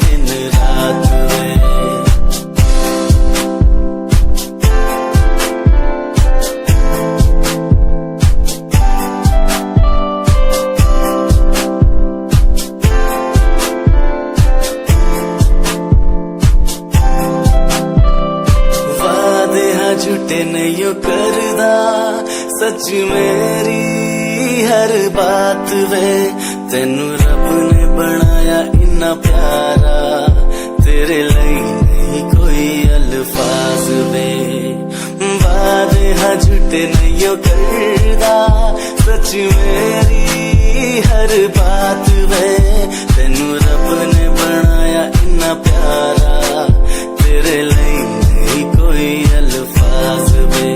Speaker 8: दिन रात में वादे हाँ झूठे नहीं करदा सच मेरी हर बात वे तेनू रब ने बनाया इन्ना प्यारा तेरे लिए नहीं कोई अल्फाज वे वादे हाँ झूठे नहीं करदा सच मेरी हर बात वे तेनू रब ने बनाया इन्ना प्यारा तेरे लिए नहीं कोई अल्फाज वे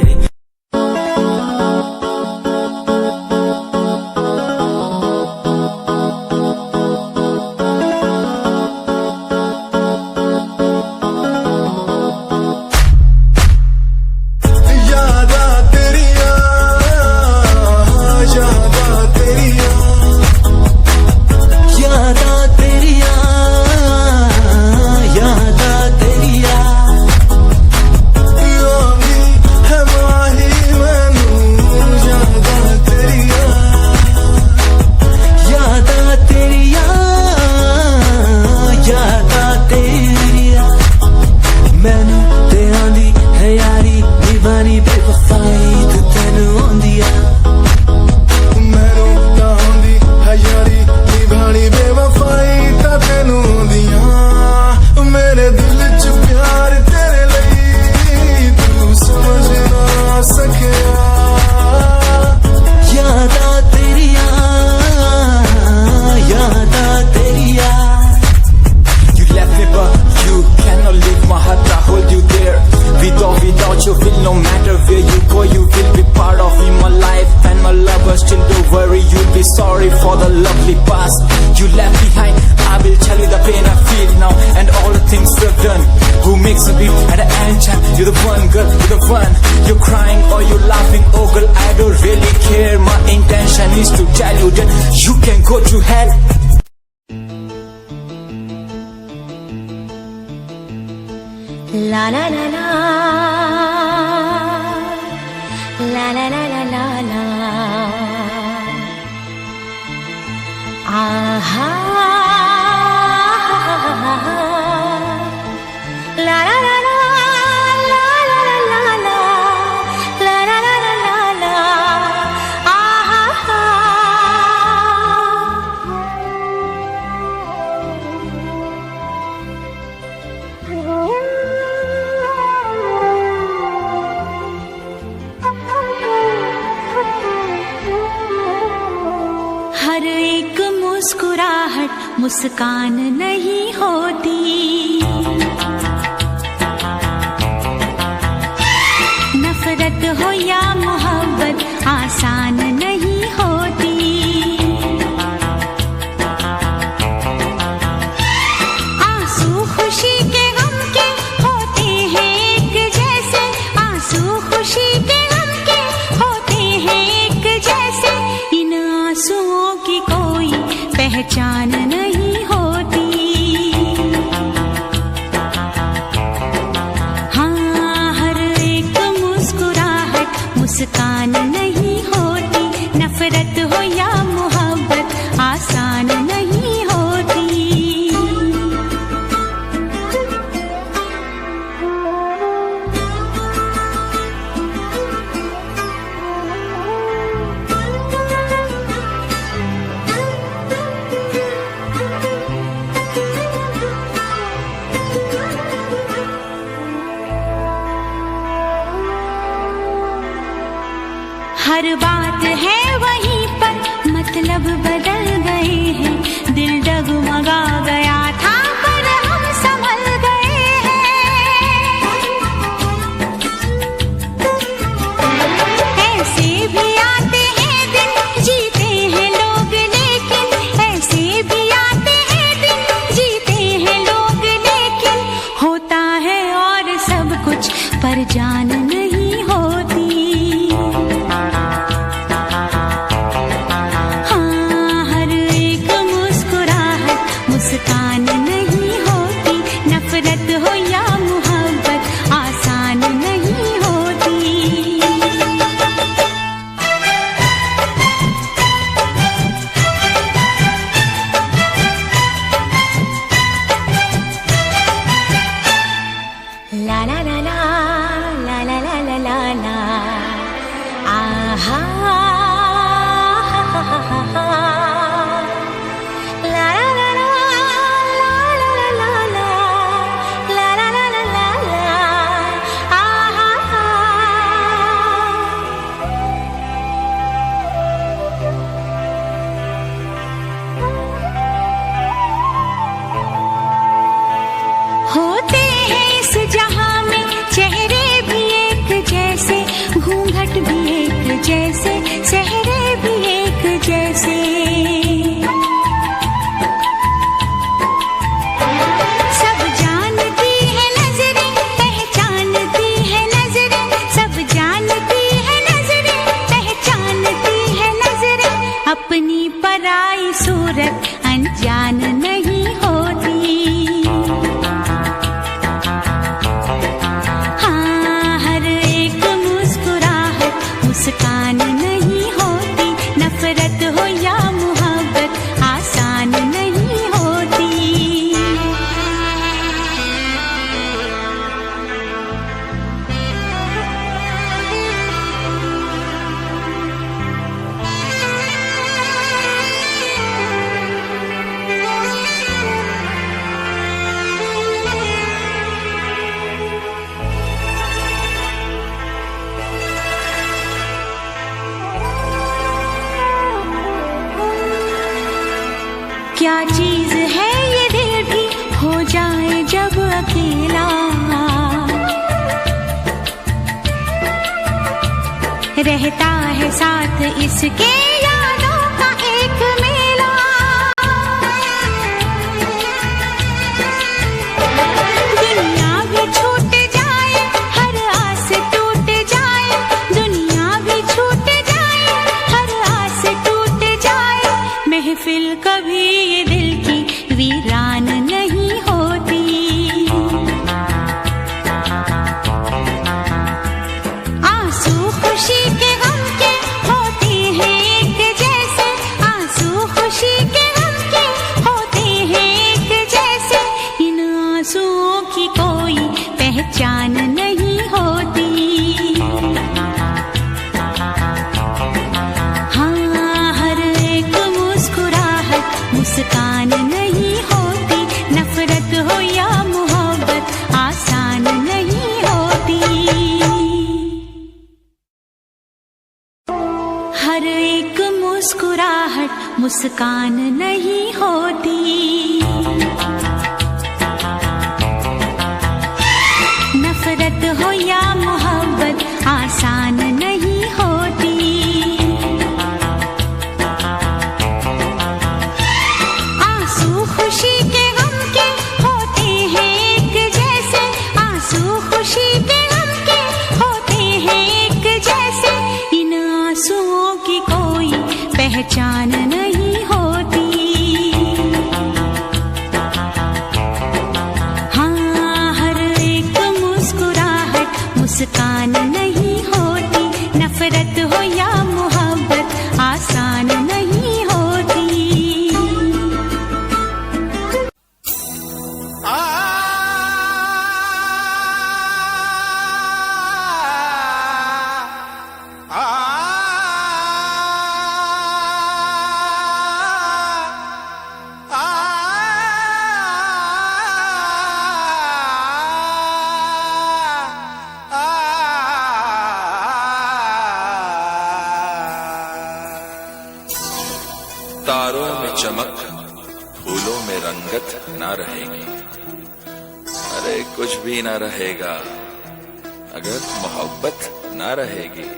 Speaker 8: matter where you go, you will be part of in my life. And my lover, still don't worry, you'll be sorry for the lovely past you left behind. I will tell you the pain I feel now and all the things we've done. Who makes a beat at the end time? You're the one, girl, you're the one. You're crying or you're laughing, oh girl, I don't really care. My intention is to tell you that you can go to hell.
Speaker 4: La la la la, la la la la la la. Aha, la la la la, la la la la la, la la la la la la. Aha. हर एक मुस्कुराहट मुस्कान नहीं होती, नफरत हो या मोहब्बत आसान नहीं होती। आंसू खुशी के गम के होते हैं एक जैसे, आंसू खुशी के गम के होते हैं एक जैसे। इन आंसुओं की कोई पहचान नहीं होती। हाँ, हर एक मुस्कुराहट मुस्कान नहीं होती, नफरत हो या मोहब्बत आसान नहीं होती। हर बात है वहीं पर, मतलब बदल गए हैं। दिल डगमगा गया था पर हम संभल गए हैं। ऐसे भी आते हैं दिन, जीते हैं लोग लेकिन, ऐसे भी आते हैं दिन, जीते हैं लोग लेकिन। होता है और सब कुछ पर जान नहीं होती। मुस्कान नहीं होती, नफरत हो या मोहब्बत आसान नहीं होती। ला ला ला ला, ला ला ला ला ला ला। आहा, ला ला ला ला, ला ला ला ला ला, ला ला ला ला ला ला। आहा। होते हैं इस जहां में चेहरे भी एक जैसे, घूंघट भी एक जैसे, चेहरे भी एक जैसे। सब जानती है नजरें, पहचानती है नजरें, सब जानती है नजरें, पहचानती है नजरें। अपनी पराई सूरत अनजान नहीं होती। हाँ, हर एक मुस्कुराहट मुस्कान नहीं होती, नफरत हो या मोहब्बत आसान नहीं होती। क्या चीज है ये दिल भी हो जाए जब अकेला। रहता है साथ इसके यादों का एक मेला। दुनिया भी छूट जाए, हर आस टूट जाए, दुनिया भी छूट जाए, हर आस टूट जाए, महफिल कभी ये दिल की वीरान नहीं होती। आंसू खुशी के गम के होते हैं एक जैसे, आंसू खुशी के गम के होते हैं एक जैसे, इन आंसुओं की कोई पहचान नहीं होती। हाँ, हर एक मुस्कुराहट मुस्कान नहीं होती, नफरत हो या मोहब्बत आसान नहीं होती। हर एक मुस्कुराहट मुस्कान नहीं होती। नफरत हो या मोहब्बत आसान नहीं होती। आंसू खुशी के गम के होते हैं एक जैसे, आंसू खुशी के गम के होते हैं एक जैसे, इन आंसुओं की कोई पहचान नहीं होती। हाँ, हर एक मुस्कुराहट मुस्कान नहीं होती, नफरत हो या मोहब्बत आसान नहीं होती।
Speaker 5: तारों में चमक, फूलों में रंगत ना रहेगी। अरे कुछ भी ना रहेगा अगर मोहब्बत ना रहेगी।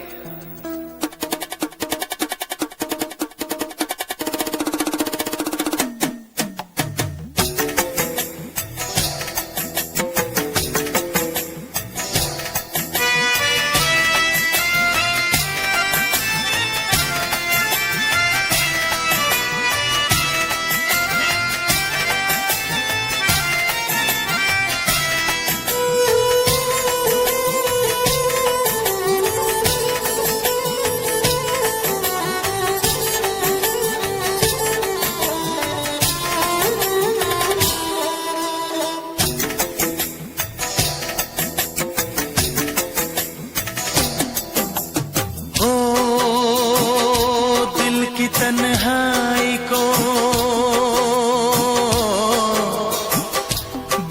Speaker 3: तन्हाई को,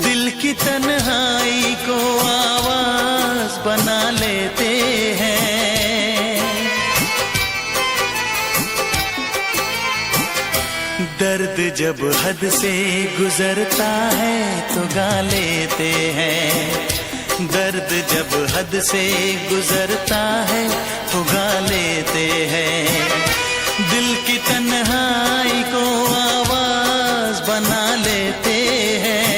Speaker 3: दिल की तन्हाई को आवाज बना लेते हैं। दर्द जब हद से गुजरता है तो गा लेते हैं। दर्द जब हद से गुजरता है तो गा लेते हैं। दिल की तन्हाई को आवाज बना लेते हैं।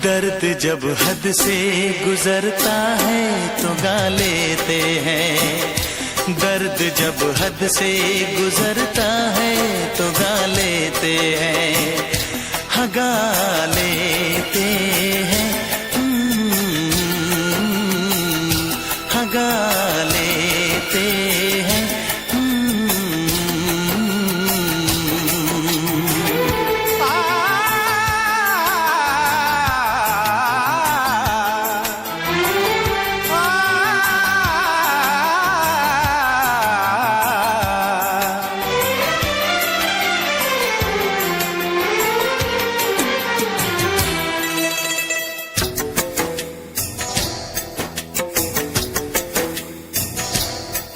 Speaker 3: दर्द जब हद से गुजरता है तो गा लेते हैं। दर्द जब हद से गुजरता है तो गा लेते हैं। हाँ, गा लेते हैं। हाँ, गा लेते हैं।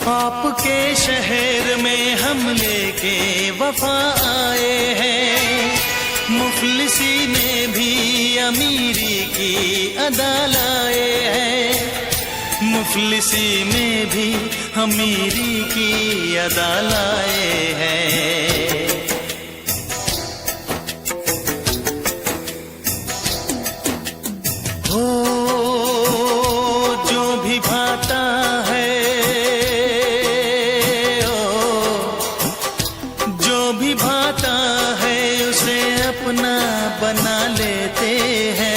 Speaker 3: आपके शहर में हम लेके वफा आए हैं। मुफलिसी में भी अमीरी की अदा लाए हैं। मुफलिसी में भी अमीरी की अदा लाए हैं। हो जो भी भाता है, जो भी भाता है उसे अपना बना लेते हैं।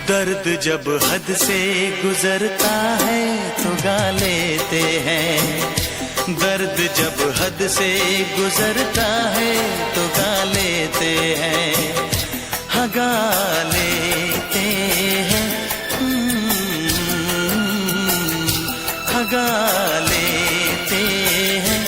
Speaker 3: दर्द जब हद से गुजरता है तो गा लेते हैं। दर्द जब हद से गुजरता है तो गा लेते हैं। हाँ गा लेते हैं, हाँ गा लेते हैं।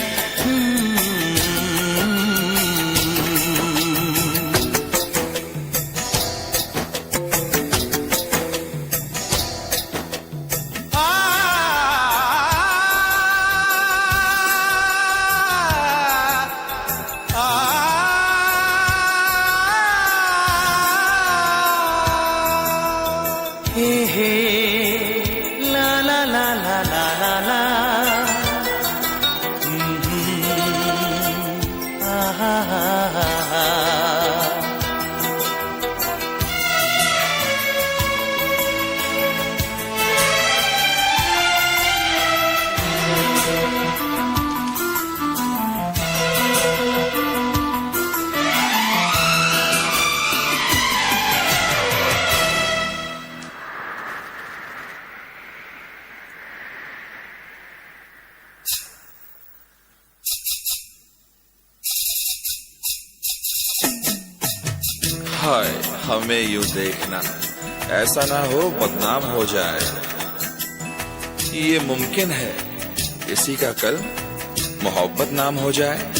Speaker 5: हाय हमें यूं देखना, ऐसा ना हो बदनाम हो जाए। ये मुमकिन है किसी का कल मोहब्बत नाम हो जाए।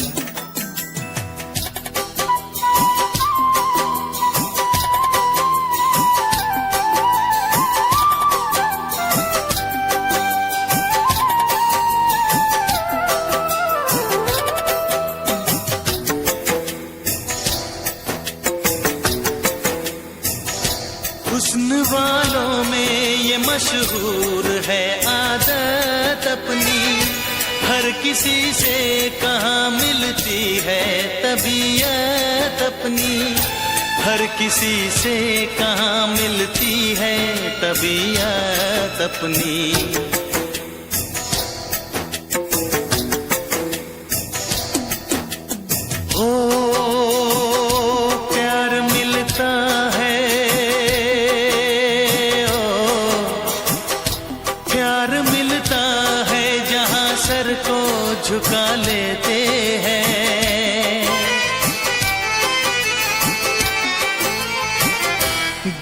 Speaker 5: हुस्न वालों में ये मशहूर है आदत अपनी, हर किसी से कहाँ मिलती है तबीयत अपनी। हर किसी से कहाँ मिलती है तबीयत अपनी। झुका लेते हैं।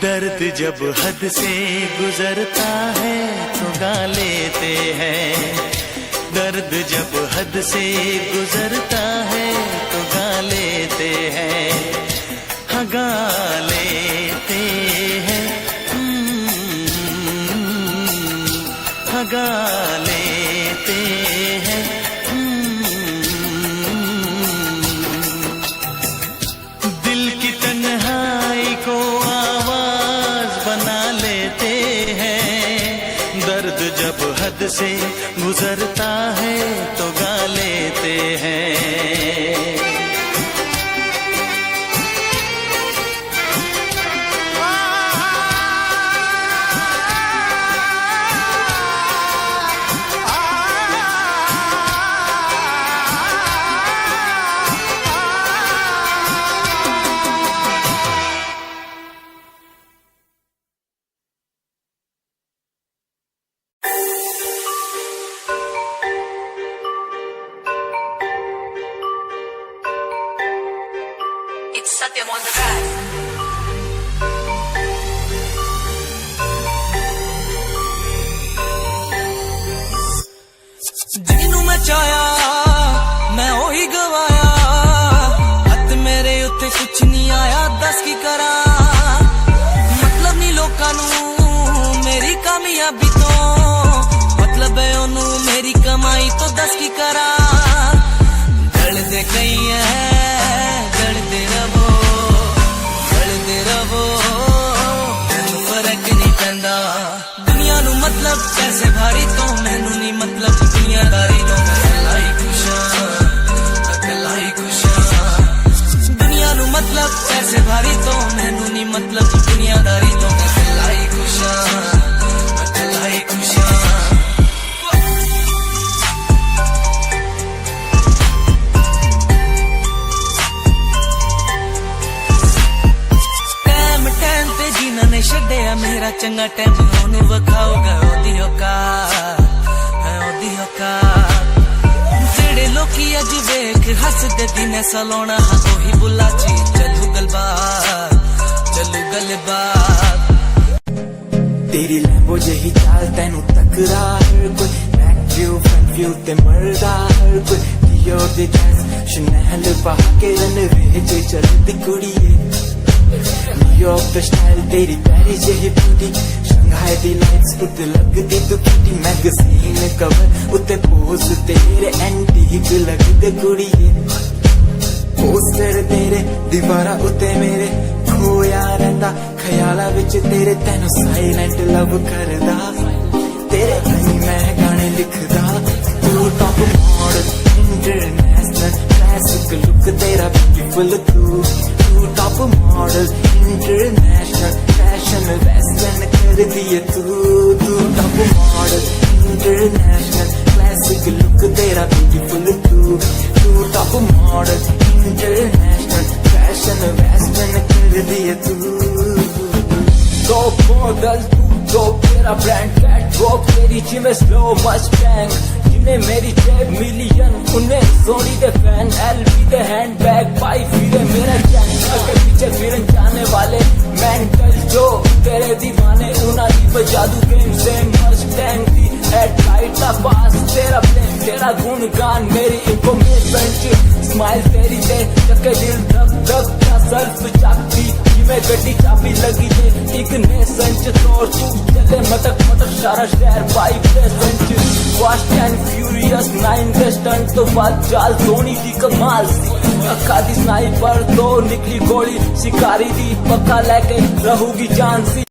Speaker 5: दर्द जब हद से गुजरता है तो गा लेते हैं। दर्द जब हद से गुजरता है तो गा लेते हैं। हाँ गा लेते हैं, हाँ गा लेते हैं। दिल की तन्हाई को आवाज बना लेते हैं। दर्द जब हद से गुजरता है तो गा लेते हैं।
Speaker 2: Satyam on the track.
Speaker 11: Jinnu मैं चाया मैं ओही गवाया, हथ मेरे उत्ते कुछ नहीं आया, दस की करा। मतलब नहीं लोकां नू मेरी कामयाबी तो, मतलब है ओनू मेरी कमाई तो, दस की करा। जलदे कई है जलदे रवो, जलदे रवो। दुनियादारी तो मैनू नहीं मतलब दुनियादारी तो मैं कला ही खुश हां मैं कला ही खुश हां टाइम ते जीना ने छड्डिया मेरा चंगा टाइम ओनू वखाओगा ओदी औकात है ओदी औकात जेड़े लोकी अज वेख हसदे दिने सलोना हाँ ओही बुला ची चलू गलबात
Speaker 8: तेरी लैम्बो जही चाल तेनू तकरा हर कोई बैक व्यू फ्रंट व्यू ते मरदा हर कोई दियो दे ड्रेस शनैल पा के रनवे च चलदी कुड़ीए न्यूयॉर्क दा स्टाइल तेरी पैरी जही ब्यूटी शंघाई दी लाइट्स उत्ते लगदी तू किटी मैगजीन कवर उत्ते पोज तेरे एंटीक लगदे कुड़ीए पोस्टर तेरे दीवारा उत्ते मेरे खोया रहिंदा ख्याला विच तेरे तेनू साइलेंट लव करदा तेरे लिए मैं गाने लिखदा तू top model international classic look तेरा ब्यूटीफुल तू top model international fashion western कर दिए तू top model international classic look तेरा ब्यूटीफुल तू top model international fashion western कर दिए तू टॉप मॉडल तू तेरा ब्रांड कैट वॉक तेरी जिम स्लो मस्टैंग जिन्हें मेरी जेब मिलियन उन्हें सोनी दे फैन एलवी दे हैंडबैग पाई फिरे मेरा गैंग के पीछे फिरन जाने वाले मेंटल जो तेरे दीवाने उना दी जादू गेम सेम मस्टैंग दी हेडलाइट दा पास तेरा प्लेन तेरा गुणगान मेरी इंफॉर्मेशन स्माइल तेरी दे चक्के दिल धक धक का सर्फ चाकती जिमें गड्डी चाबी लगी दे एक ने संच तोड़ तू चले मटक मटक सारा शहर by present fast and furious 9 के स्टंट तो बात चाल धोनी की कमाल सी अखा दी स्नाइपर तो निकली गोली शिकारी दी पक्का लेके रहूगी जान सी